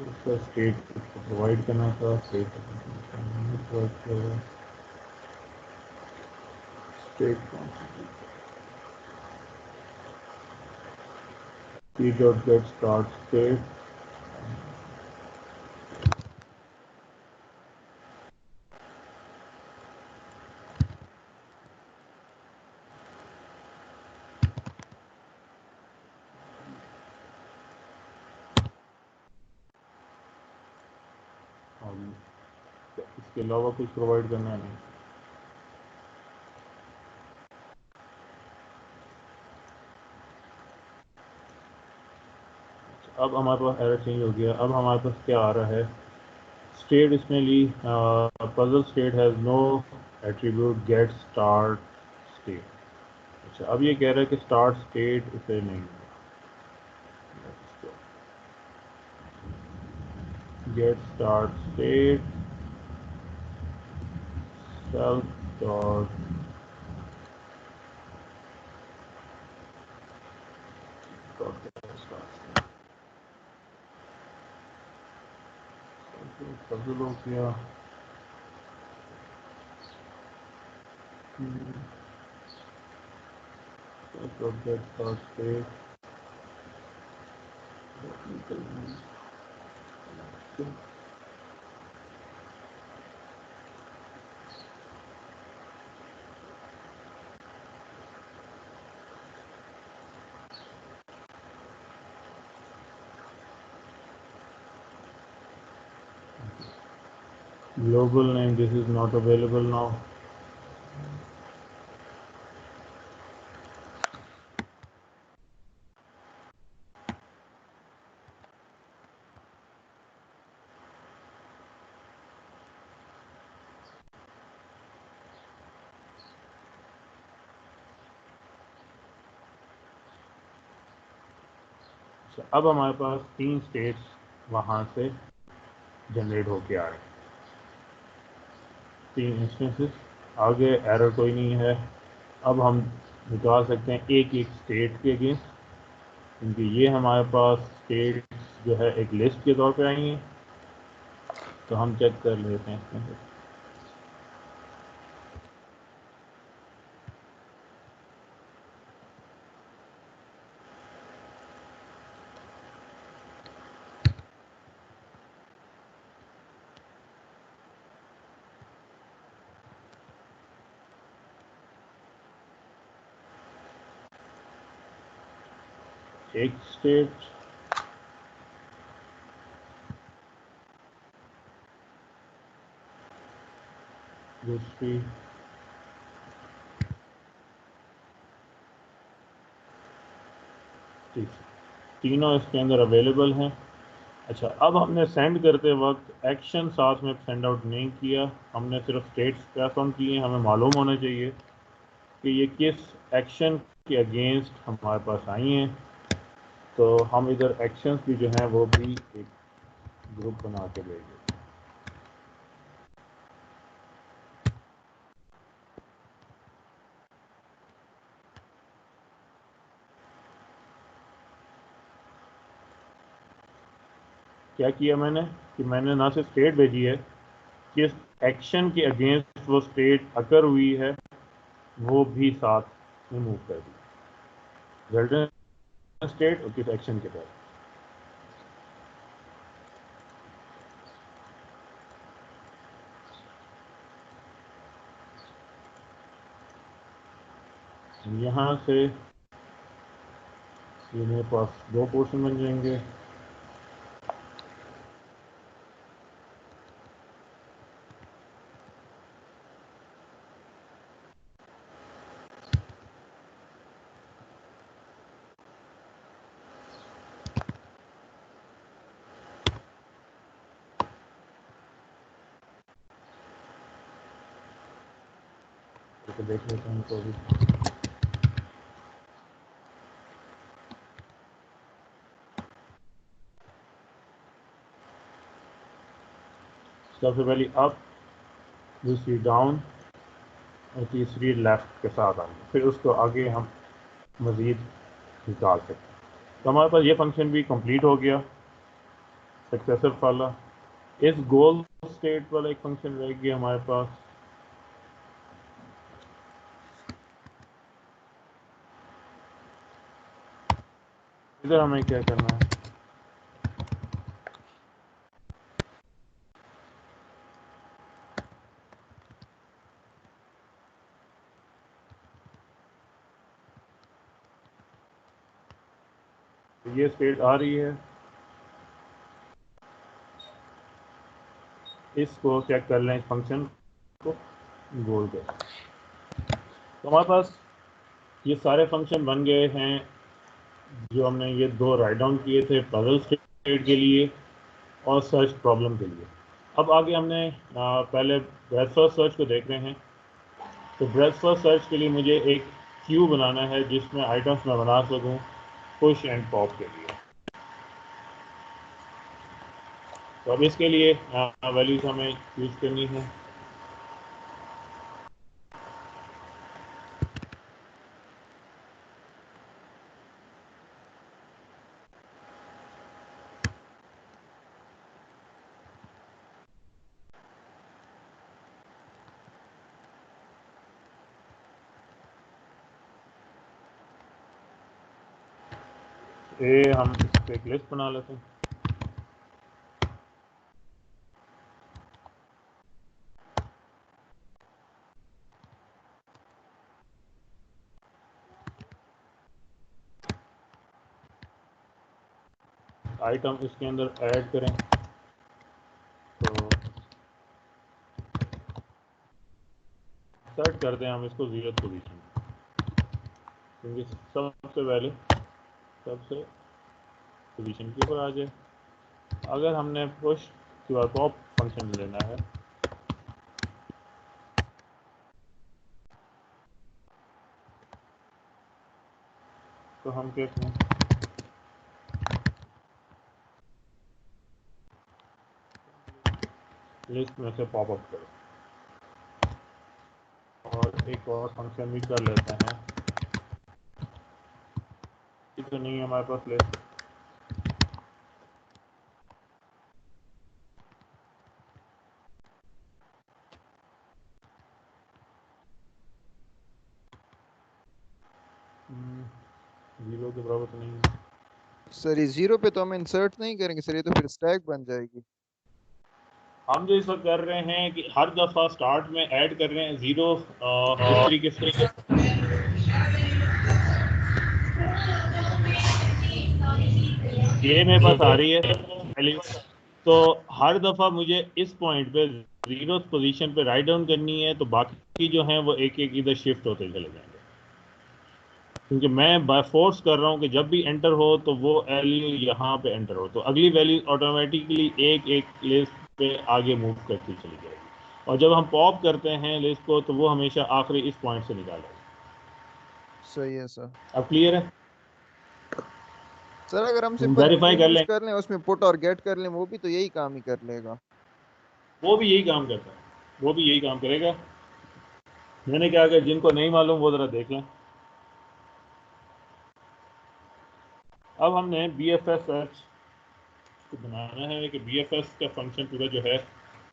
S2: उसका स्टेट प्रोवाइड करना था state p dot get start state इसके अलावा कुछ प्रोवाइड करना नहीं। अब हमारे पास एरर चेंज हो गया। अब हमारे पास क्या आ रहा है, स्टेट इसमें ली puzzle state has no attribute get start state. अच्छा, अब ये कह रहा है कि स्टार्ट स्टेट इसे नहीं gate start state self dot puzzle हो गया। get start state global name, this is not available now. अब हमारे पास 3 स्टेट्स वहाँ से जनरेट होके आ रहे हैं, 3 इंस्टेंसेस। आगे एरर कोई नहीं है। अब हम निकाल सकते हैं एक एक स्टेट के अगेंस्ट, क्योंकि ये हमारे पास स्टेट्स जो है एक लिस्ट के तौर पे आई हैं। तो हम चेक कर लेते हैं इसमें से। एक स्टेट दूसरी तीनों इसके अंदर अवेलेबल हैं। अच्छा, अब हमने सेंड करते वक्त एक्शन साथ में सेंड आउट नहीं किया, हमने सिर्फ स्टेट्स पास ऑन किए। हमें मालूम होना चाहिए कि ये किस एक्शन के अगेंस्ट हमारे पास आई हैं। तो हम इधर एक्शंस भी जो हैं वो भी एक ग्रुप बना के भेजें। क्या किया मैंने कि मैंने ना सिर्फ स्टेट भेजी है, किस एक्शन के अगेंस्ट वो स्टेट अकर हुई है वो भी साथ में मूव कर दिया रिजल्टेंट स्टेट और किस एक्शन के तहत। यहाँ से ये मेरे पास दो पोर्शन बन जाएंगे। तो देख लेते हैं तो अभी सबसे पहले अप, दूसरी डाउन और तीसरी लेफ्ट के साथ आएंगे, फिर उसको आगे हम मज़ीद निकाल सकते हैं। तो हमारे पास ये फंक्शन भी कंप्लीट हो गया सक्सेसिव वाला। इस गोल स्टेट वाला एक फंक्शन रह गया हमारे पास। इधर हमें क्या करना है, तो ये स्टेट आ रही है, इसको चेक कर लें, इस फंक्शन को गोल कर। तो हमारे पास ये सारे फंक्शन बन गए हैं जो हमने ये दो राइट डाउन किए थे पजल स्टेट के लिए और सर्च प्रॉब्लम के लिए। अब आगे हमने पहले ब्रेथ फर्स्ट सर्च को देख रहे हैं। तो ब्रेथ फर्स्ट सर्च के लिए मुझे एक क्यू बनाना है जिसमें आइटम्स मैं बना सकूं पुश एंड पॉप के लिए। तो अब इसके लिए वैल्यूज हमें यूज करनी है। हम इस पर एक लिस्ट बना लेते हैं। आइटम इसके अंदर ऐड करें तो सेट करते हैं हम इसको 0th पोजीशन, क्योंकि सबसे पहले सबसे पोजीशन के ऊपर आ जाए। अगर हमने पुश के बाद पॉप फंक्शन लेना है तो हम कहते हैं लिस्ट में से पॉप अप करो, और एक और फंक्शन भी कर लेते हैं। ये तो नहीं है हमारे पास लिस्ट, जीरो के बराबर तो नहीं है।
S4: सर ये 0 पे तो हम इंसर्ट नहीं करेंगे सर, ये तो फिर स्टैक बन जाएगी।
S2: हम जो इस वक्त कर रहे हैं कि हर दफ़ा स्टार्ट में ऐड कर रहे हैं 0 इस तरीके से। ये मेरे पास आ रही है वैल्यू, तो हर दफ़ा मुझे इस पॉइंट पे 0th पोजीशन पे राइट डाउन करनी है, तो बाकी जो हैं वो एक एक इधर शिफ्ट होते चले जाएंगे, क्योंकि मैं बाय फोर्स कर रहा हूँ कि जब भी एंटर हो तो वो वैल्यू यहाँ पे एंटर हो, तो अगली वैल्यू ऑटोमेटिकली एक एक लिस्ट पे आगे मूव करती चली जाएगी। और जब हम पॉप करते हैं लिस्ट को तो वो हमेशा आखिरी इस पॉइंट से निकालेगा।
S4: सही है सर।
S2: अब क्लियर है?
S4: सर अगर हम
S2: तुम
S4: सिंपल क्यू
S2: वेरीफाई कर
S4: यूज
S2: लें,
S4: कर लें, उसमें पुट और गेट कर लें, वो भी तो यही काम ही कर लेगा।
S2: वो भी यही काम करता है, वो भी यही काम करेगा। मैंने क्या किया, जिनको नहीं मालूम वो ज़रा देख लें। अब हमने BFS सर्च को बनाना है कि BFS का फंक्शन पूरा जो है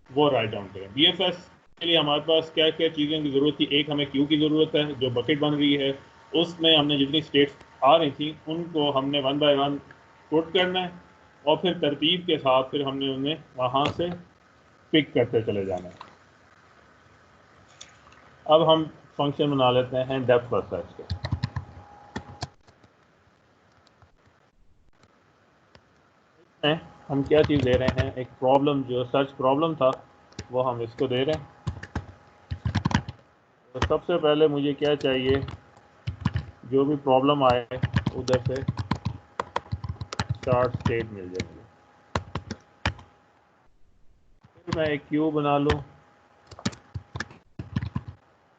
S2: वो राइट डाउन करें। BFS के लिए हमारे पास क्या क्या चीज़ों की ज़रूरत थी। एक हमें क्यू की ज़रूरत है जो बकेट बन रही है, उसमें हमने जितनी स्टेट्स आ रही थी उनको हमने 1 बाय 1 पुट करना है और फिर तरतीब के साथ फिर हमने उन्हें वहाँ से पिक करते चले जाना है। अब हम फंक्शन बना लेते हैं डेप्थ फर्स्ट सर्च के। इसमें हम क्या चीज़ दे रहे हैं, एक प्रॉब्लम जो सर्च प्रॉब्लम था वो हम इसको दे रहे हैं। तो सबसे पहले मुझे क्या चाहिए, जो भी प्रॉब्लम आए उधर से स्टार्ट स्टेट मिल जाएगी। फिर मैं एक क्यू बना लूँ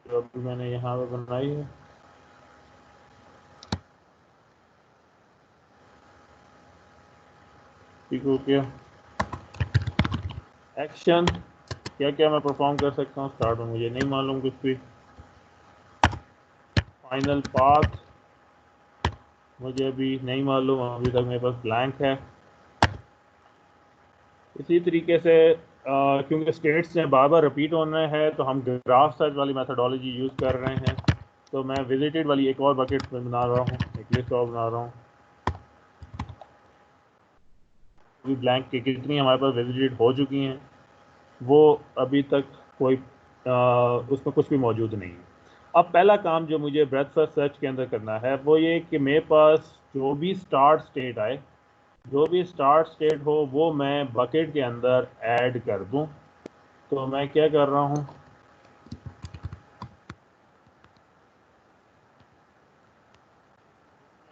S2: जो अभी मैंने यहाँ पे बनाई है। ठीक हो गया। एक्शन क्या क्या मैं परफॉर्म कर सकता हूँ, स्टार्ट में मुझे नहीं मालूम कुछ भी। फाइनल पाथ मुझे अभी नहीं मालूम, अभी तक मेरे पास ब्लैंक है। इसी तरीके से क्योंकि स्टेट्स में बार बार रिपीट होना है तो हम ग्राफ सर्च वाली मेथडोलॉजी यूज़ कर रहे हैं। तो मैं विजिटेड वाली एक और बकेट में बना रहा हूँ, एक लिस्ट और बना रहा हूँ। अभी ब्लैंक की कितनी हमारे पास विजिटेड हो चुकी हैं वो अभी तक कोई उसमें कुछ भी मौजूद नहीं है। अब पहला काम जो मुझे ब्रेथ फर्स्ट सर्च के अंदर करना है वो ये कि मेरे पास जो भी स्टार्ट स्टेट आए, जो भी स्टार्ट स्टेट हो वो मैं बकेट के अंदर ऐड कर दूं। तो मैं क्या कर रहा हूं,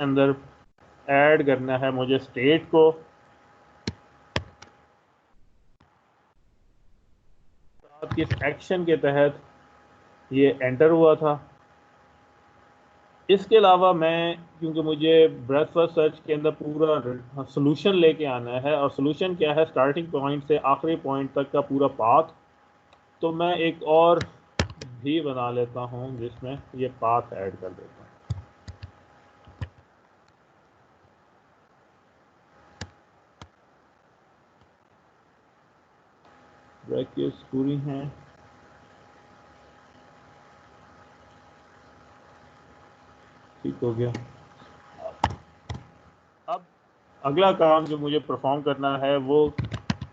S2: अंदर ऐड करना है मुझे स्टेट को। किस एक्शन के तहत ये एंटर हुआ था। इसके अलावा मैं, क्योंकि मुझे ब्रेथ फर्स्ट सर्च के अंदर पूरा सोल्यूशन लेके आना है और सोल्यूशन क्या है, स्टार्टिंग पॉइंट से आखिरी पॉइंट तक का पूरा पाथ, तो मैं एक और भी बना लेता हूं जिसमें ये पाथ ऐड कर देता हूं। ब्रैकेट्स पूरी हैं। ठीक हो गया। अब अगला काम जो मुझे परफॉर्म करना है वो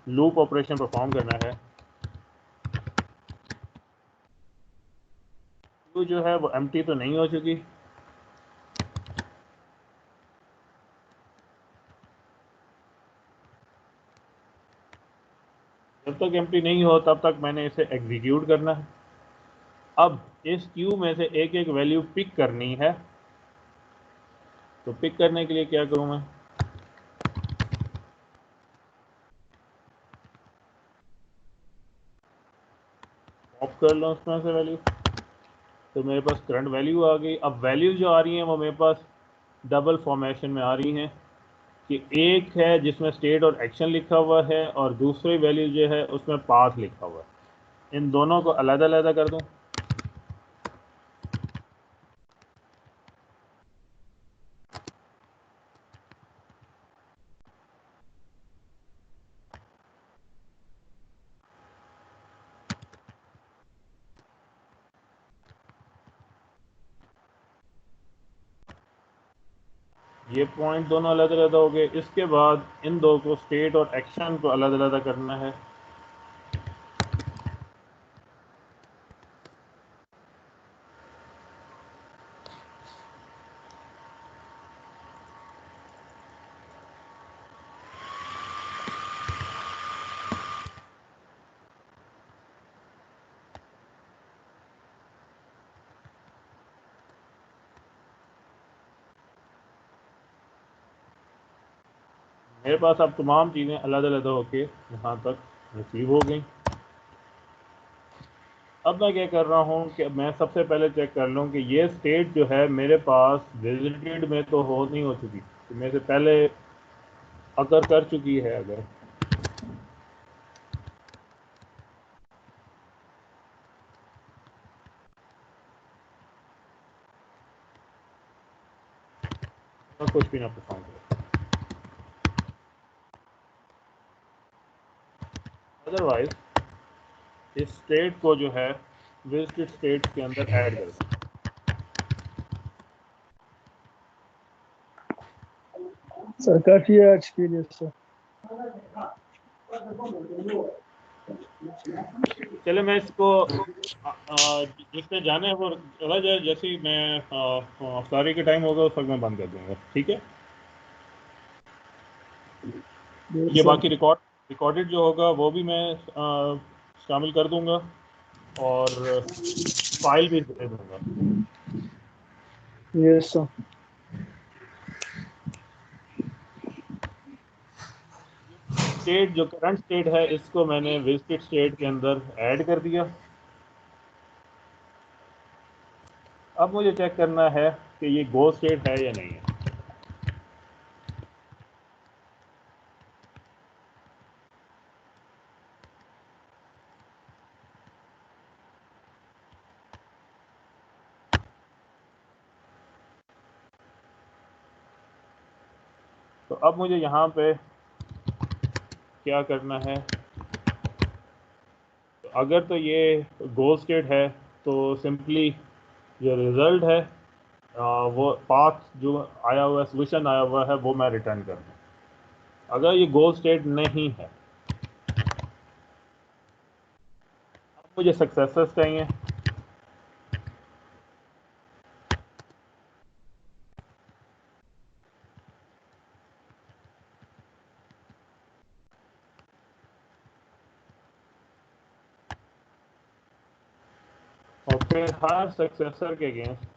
S2: लूप ऑपरेशन परफॉर्म करना है। तो जो है वो एम्प्टी तो नहीं हो चुकी, जब तक एम्प्टी नहीं हो तब तक मैंने इसे एग्जीक्यूट करना है। अब इस क्यू में से एक एक वैल्यू पिक करनी है। तो पिक करने के लिए क्या करूं मैं, पॉप कर लूँ उसमें से वैल्यू। तो मेरे पास करंट वैल्यू आ गई। अब वैल्यू जो आ रही हैं वो मेरे पास डबल फॉर्मेशन में आ रही हैं कि एक है जिसमें स्टेट और एक्शन लिखा हुआ है और दूसरी वैल्यू जो है उसमें पाथ लिखा हुआ है। इन दोनों को अलग अलग कर दूं। ये पॉइंट दोनों अलग अलग हो गए। इसके बाद इन दो को, स्टेट और एक्शन को अलग अलग करना है। मेरे पास अब तमाम चीज़ें अलग अलग होके यहाँ तक रिसीव हो गई। अब मैं क्या कर रहा हूँ कि मैं सबसे पहले चेक कर लूँ कि ये स्टेट जो है मेरे पास विजिटेड में तो हो नहीं हो चुकी, तो मेरे से पहले अगर कर चुकी है, अगर तो कुछ भी ना परफॉर्म करे। अदरवाइज इस स्टेट को जो है विजिटेड स्टेट के अंदर ऐड कर दें।
S6: सर काफी है आज के लिए सर।
S2: चले मैं इसको जिसने जाना है वो चला जाए, जैसे ही मैं अफ्तारी के टाइम होगा उस वक्त मैं बंद कर दूंगा, ठीक है। ये
S6: सर
S2: बाकी रिकॉर्डेड जो होगा वो भी मैं शामिल कर दूंगा और फाइल भी दे दूंगा।
S6: Yes sir.
S2: स्टेट जो करंट स्टेट है इसको मैंने विजिटेड स्टेट के अंदर ऐड कर दिया। अब मुझे चेक करना है कि ये गो स्टेट है या नहीं है। तो अब मुझे यहाँ पे क्या करना है, तो अगर तो ये गो स्टेट है तो सिंपली जो रिजल्ट है वो पाथ जो आया हुआ है, सोल्यूशन आया हुआ है, वो मैं रिटर्न कर दूँ। अगर ये गो स्टेट नहीं है, अब मुझे सक्सेसेस चाहिए। और फिर हर सक्सेसर के अगेंस्ट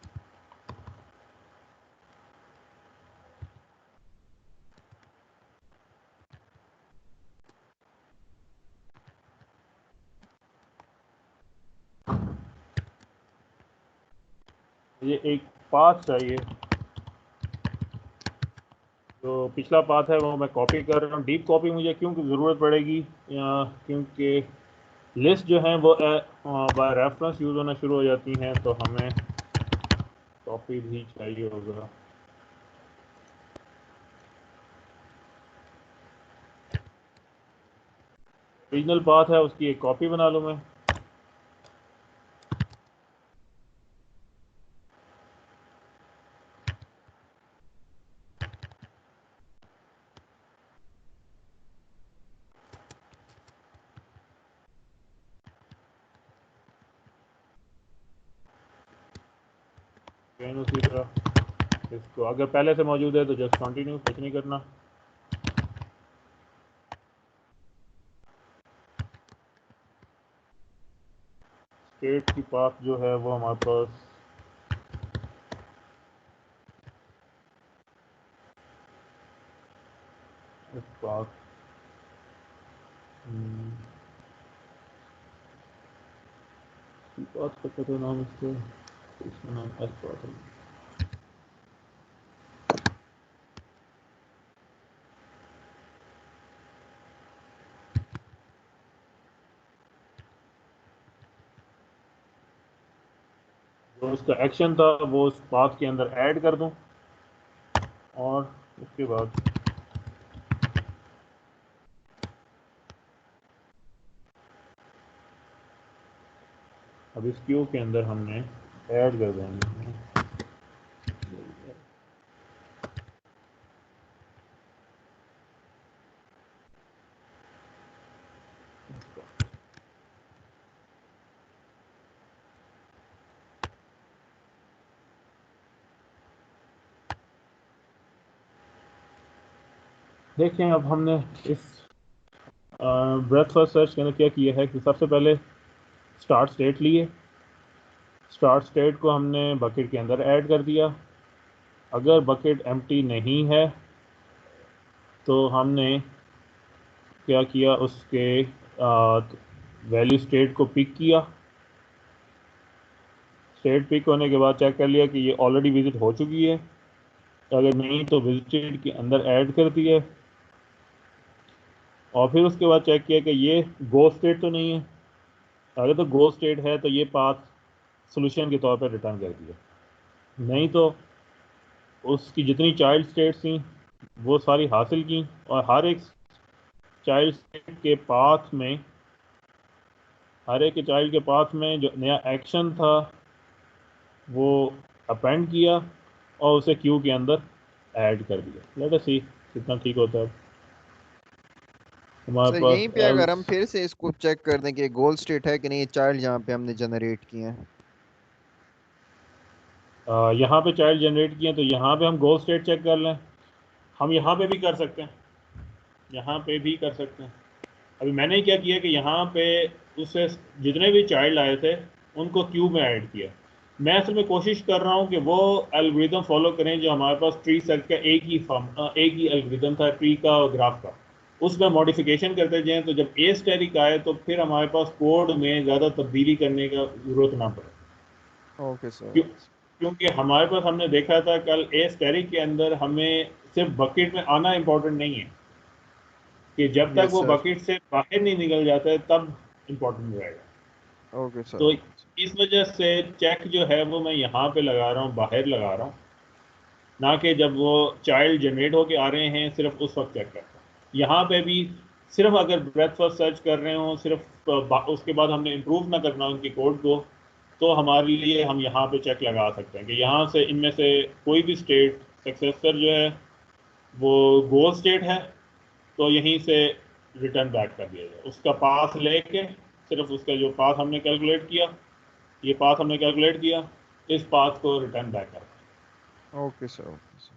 S2: ये एक पाथ चाहिए। जो पिछला पाथ है वो मैं कॉपी कर रहा हूँ। डीप कॉपी मुझे क्यों ज़रूरत पड़ेगी, क्योंकि लिस्ट जो है वो बाय रेफरेंस यूज़ होना शुरू हो जाती हैं, तो हमें कॉपी भी चाहिए होगा। ओरिजिनल पाथ है उसकी एक कॉपी बना लूँ मैं। उसी तरह इसको अगर पहले से मौजूद है तो जस्ट कंटिन्यू, कुछ नहीं करना। स्टेट की पाथ जो है वो हमारे पास इस पाथ पाथ का क्या नाम इसका नाम एस पाथ है। जो उसका एक्शन था वो उस पाथ के अंदर ऐड कर दूं और उसके बाद अब इस क्यू के अंदर हमने ऐड कर देंगे। देखें अब हमने इस ब्रेथ फर्स्ट सर्च के अंदर क्या किया है कि सबसे पहले स्टार्ट स्टेट लिए। स्टार्ट स्टेट को हमने बकेट के अंदर ऐड कर दिया। अगर बकेट एम्प्टी नहीं है तो हमने क्या किया, उसके वैल्यू स्टेट को पिक किया। स्टेट पिक होने के बाद चेक कर लिया कि ये ऑलरेडी विजिट हो चुकी है। अगर नहीं तो विजिटेड के अंदर ऐड कर दिया और फिर उसके बाद चेक किया कि ये गो स्टेट तो नहीं है। अगर तो गो स्टेट है तो ये पाथ सोल्यूशन के तौर पर रिटर्न कर दिया, नहीं तो उसकी जितनी चाइल्ड स्टेट्स थी वो सारी हासिल की और हर एक चाइल्ड स्टेट के पाथ में हर एक चाइल्ड के पास में जो नया एक्शन था वो अपेंड किया और उसे क्यू के अंदर ऐड कर दिया। लेट अस सी कितना ठीक होता है। हमारे
S4: सर
S2: पास
S4: यहीं पे अगर हम
S2: एल्स
S4: फिर से इसको चेक कर दें कि गोल स्टेट है कि नहीं, चाइल्ड जहाँ पे हमने जनरेट किए हैं।
S2: यहाँ पे चाइल्ड जनरेट किए तो यहाँ पे हम गोल स्टेट चेक कर लें। हम यहाँ पे भी कर सकते हैं, यहाँ पे भी कर सकते हैं। अभी मैंने क्या किया कि यहाँ पे उससे जितने भी चाइल्ड आए थे उनको क्यू में ऐड किया। मैं असल में कोशिश कर रहा हूँ कि वो एल्गोरिदम फॉलो करें जो हमारे पास ट्री सर्च का एक ही एल्गोरिदम था ट्री का और ग्राफ का, उसमें मॉडिफिकेशन करते जाएं तो जब ए स्टेरिक आए तो फिर हमारे पास कोड में ज़्यादा तब्दीली करने का ज़रूरत ना पड़े।
S4: Okay sir.
S2: क्यों? क्योंकि हमारे पास हमने देखा था कल ए स्टेरिक के अंदर हमें सिर्फ बकेट में आना इम्पोर्टेंट नहीं है, कि जब तक
S4: यस
S2: वो
S4: सर।
S2: बकेट से बाहर नहीं निकल जाता है तब इम्पोर्टेंट रहेगा।
S4: Okay sir.
S2: तो
S4: ओके सर।
S2: इस वजह से चेक जो है वो मैं यहाँ पे लगा रहा हूँ, बाहर लगा रहा हूँ, ना कि जब वो चाइल्ड जनरेट होके आ रहे हैं सिर्फ उस वक्त चेक करता हूँ। यहाँ पे भी सिर्फ अगर ब्रेथ फर्स्ट सर्च कर रहे हो, सिर्फ उसके बाद हमने इम्प्रूव ना करना उनकी कोड को, तो हमारे लिए हम यहाँ पे चेक लगा सकते हैं कि यहाँ से इनमें से कोई भी स्टेट सक्सेसर जो है वो गोल स्टेट है तो यहीं से रिटर्न बैक कर दिया जाए। उसका पाथ लेके सिर्फ उसका जो पाथ हमने कैलकुलेट किया, ये पाथ हमने कैलकुलेट किया, इस पाथ को रिटर्न बैक कर।
S4: Okay sir. Okay sir.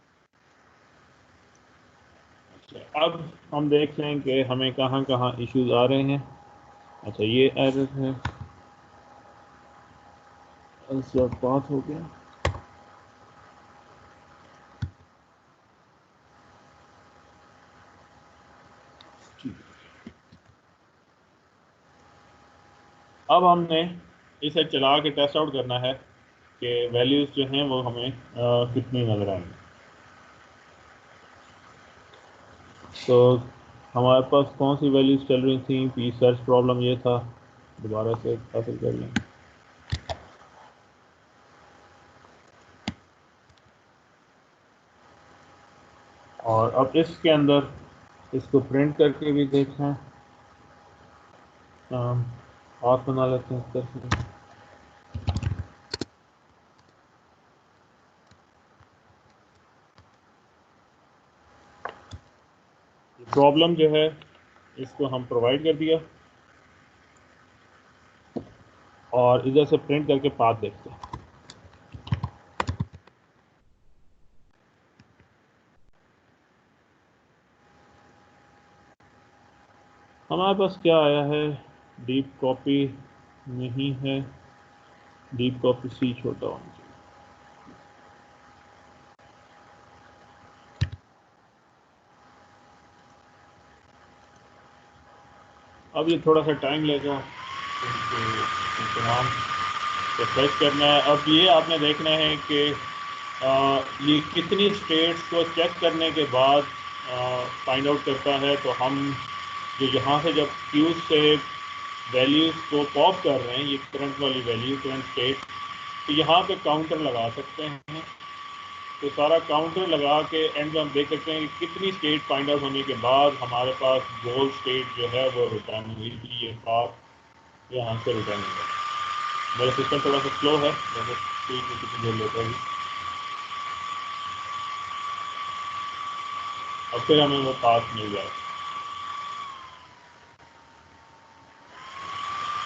S2: अच्छा, अब हम देख लें कि हमें कहाँ कहाँ इश्यूज आ रहे हैं। अच्छा, ये एरर है, अनसर्ट पाथ हो गया। ठीक। अब हमने इसे चला के टेस्ट आउट करना है कि वैल्यूज जो हैं वो हमें कितनी नजर आएंगी। तो हमारे पास कौन सी वैल्यूज चल रही थी, पी सर्च प्रॉब्लम ये था, दोबारा से हासिल कर लें। और अब इसके अंदर इसको प्रिंट करके भी देखना, हाथ बना लेते हैं इस तरह से। प्रॉब्लम जो है इसको हम प्रोवाइड कर दिया और इधर से प्रिंट करके पाथ देखते हैं। हमारे पास क्या आया है, डीप कॉपी नहीं है, डीप कॉपी सी छोटा होना चाहिए। अब ये थोड़ा सा टाइम लेगा तमाम तो सर्च करना है। अब ये आपने देखना है कि ये कितनी स्टेट्स को चेक करने के बाद फाइंड आउट करता है। तो हम जो यहाँ से जब क्यू से वैल्यूज़ को पॉप कर रहे हैं, ये करंट वाली वैल्यू, करंट स्टेट, तो यहाँ पे काउंटर लगा सकते हैं। तो सारा काउंटर लगा के एंड में हम देख सकते हैं कि कितनी स्टेट फाइंड आउट होने के बाद हमारे पास गोल स्टेट जो है वो रिटर्न हुई थी। ये पाथ यहाँ से रिटर्न हुआ। मेरा सिस्टम थोड़ा सा स्लो है, जैसे ठीक है, कितनी देर लेता है। और फिर हमें वो पाथ मिल जाए।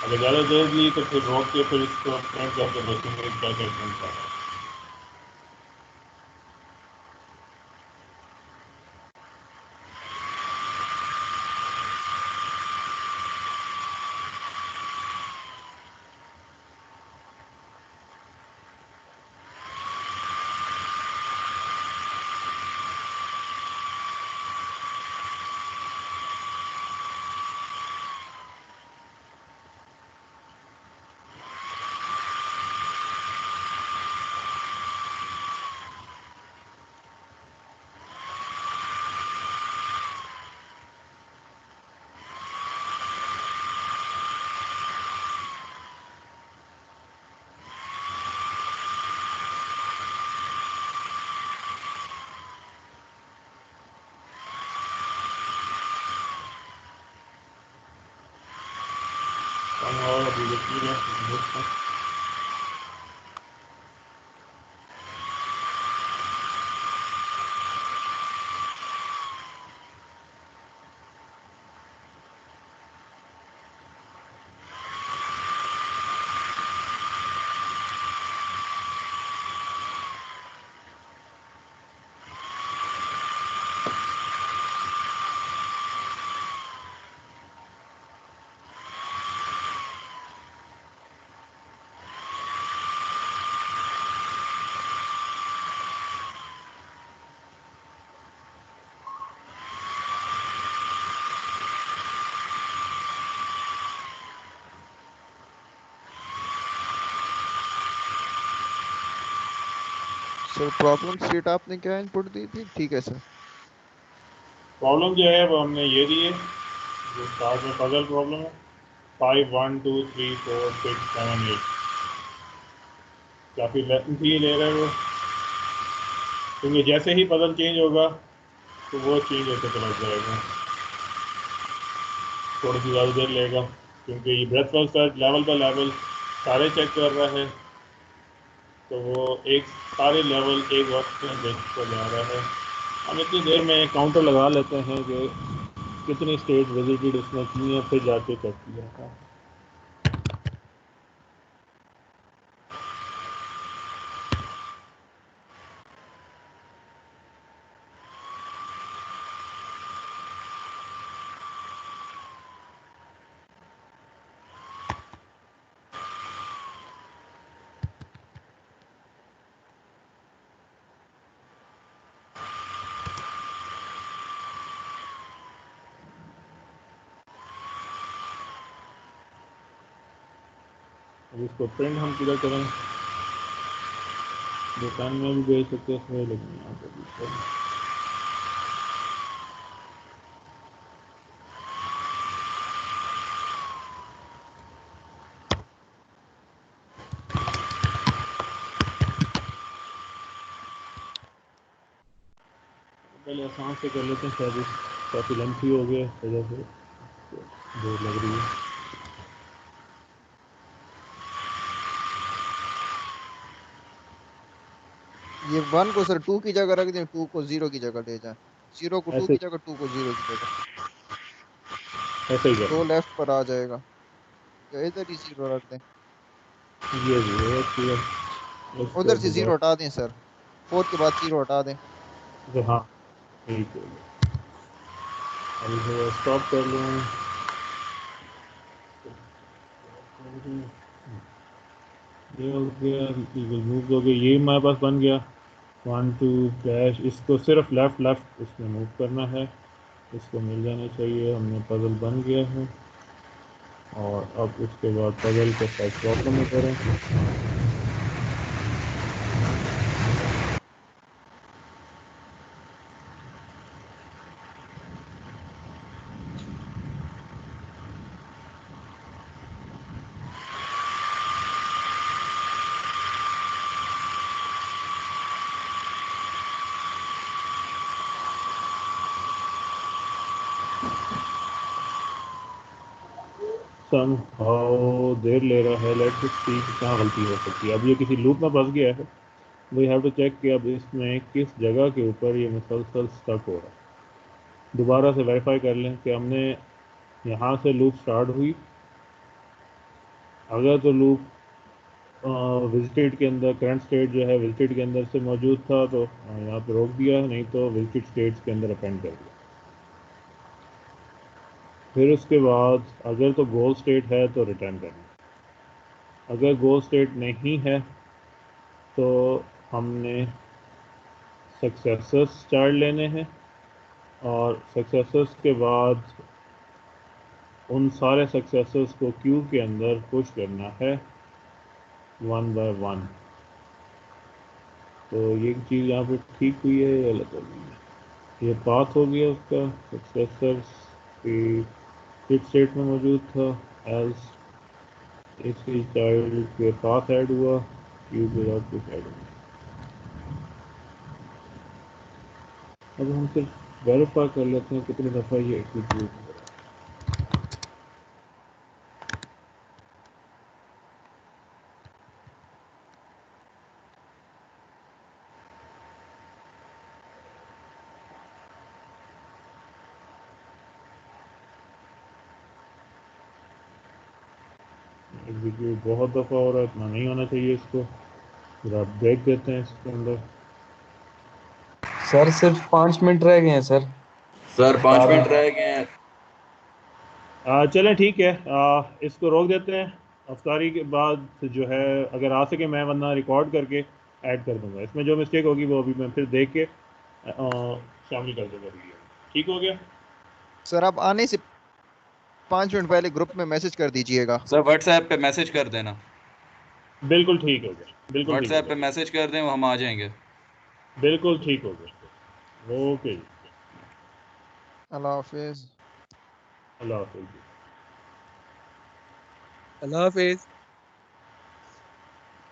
S2: अगर ज़्यादा देर ली तो फिर रोक के फिर इसको प्रिंट करके देखेंगे क्या क्या प्रिंट कर रहा है।
S4: सर प्रॉब्लम स्टेट आपने क्या इनपुट दी थी? ठीक है सर।
S2: प्रॉब्लम जो है वो हमने ये दी है, जो स्टार्ट में पजल प्रॉब्लम है 5 1 2 3 4 6 7 8, काफ़ी लेंथ ही ले रहे हैं वो, क्योंकि जैसे ही पजल चेंज होगा तो वो चेंज होते चला जाएगा, थोड़ी सी ज़्यादा देर लेगा, क्योंकि ये breath first search level by level सारे चेक कर रहा है, तो वो एक सारे लेवल एक वक्त में देखता जा रहा है। हम इतनी देर में काउंटर लगा लेते हैं कि कितनी स्टेट विजिटेड उसने की है, फिर जाके चेक किया था। अब इसको प्रिंट हम किधर करें, दुकान में भी भेज सकते हैं इसमें, लेकिन यहाँ पर भी करें। पहले आसान से कर लेते हैं, शायद काफ़ी लेंथी हो गया वजह से बोर लग रही है।
S4: ये 1 को सर 2 की जगह रख दें, 2 को 0 की जगह ले जाएं, 0 को 2
S2: ऐसे
S4: की जगह, 2 को 0 की जगह,
S2: ऐसे ही
S4: दो
S2: करें,
S4: लेफ्ट पर आ जाएगा, या इधर ही 0 रख दें,
S2: ये भी है क्लियर। इसको
S4: उधर से 0
S2: दोबारा,
S4: हटा दें सर, 4 के बाद 0 हटा दें।
S2: तो हाँ ठीक है, अभी स्टॉप कर लूँ। ये हो गया, मूव हो गया, ये हमारे पास बन गया 1 2 फ्लैश। इसको सिर्फ लेफ्ट लेफ्ट इसमें मूव करना है, इसको मिल जाना चाहिए, हमने पजल बन गया है। और अब उसके बाद पजल के साथ प्रॉब्लम में करें, समहाउ देर ले रहा है। लेट्स सी कहाँ गलती हो सकती है। अब ये किसी लूप में फंस गया है, वी हैव टू चेक कि अब इसमें किस जगह के ऊपर ये मुसलसल स्टक हो रहा है। दोबारा से वेरीफाई कर लें कि हमने यहाँ से लूप स्टार्ट हुई, अगर तो लूप विजिटेड के अंदर करंट स्टेट जो है विजिटेड के अंदर से मौजूद था तो यहाँ पे रोक दिया, नहीं तो विजिटेड स्टेट्स के अंदर अपेंड कर दिया। फिर उसके बाद अगर तो गोल स्टेट है तो रिटर्न करना, अगर गोल स्टेट नहीं है तो हमने सक्सेसर्स चार्ट लेने हैं, और सक्सेसर्स के बाद उन सारे सक्सेसर्स को क्यू के अंदर पुश करना है 1 बाय 1। तो ये चीज़ यहाँ पे ठीक हुई है या गलत हो गई है? ये पाथ हो गया उसका, सक्सेसर्स की स्टेट में मौजूद था, एज इसकी चाइल्ड के पाथ ऐड हुआ, क्यू के बाद कुछ ऐड हुआ। अब हम सिर्फ वेरीफाई कर लेते हैं कितनी दफ़ा ये एग्जीक्यूट हो रहा है। एग्जीक्यूट बहुत दफ़ा हो रहा है, इतना नहीं होना चाहिए इसको। फिर आप देख देते हैं इसके अंदर।
S1: सर सिर्फ 5 मिनट रह गए हैं सर।
S7: सर 5 मिनट रह गए हैं।
S2: चलें ठीक है, इसको रोक देते हैं। अफ्तारी के बाद जो है अगर आ सके मैं वरना रिकॉर्ड करके ऐड कर दूंगा। इसमें जो मिस्टेक होगी वो अभी मैं फिर देख के शामिल कर दूंगा वीडियो में। ठीक हो गया?
S4: सर आप आने से 5 मिनट पहले ग्रुप में मैसेज कर दीजिएगा।
S7: सर व्हाट्सएप पे मैसेज कर देना।
S2: बिल्कुल ठीक हो गया, बिल्कुल ठीक हो
S7: व्हाट्सएप पे
S2: गया,
S7: मैसेज कर दें, वो हम आ जाएंगे।
S2: बिल्कुल ठीक हो गया। ओके,
S4: अल्लाह हाफिज।
S2: अल्लाह हाफिज़।
S3: अल्लाह हाफिज।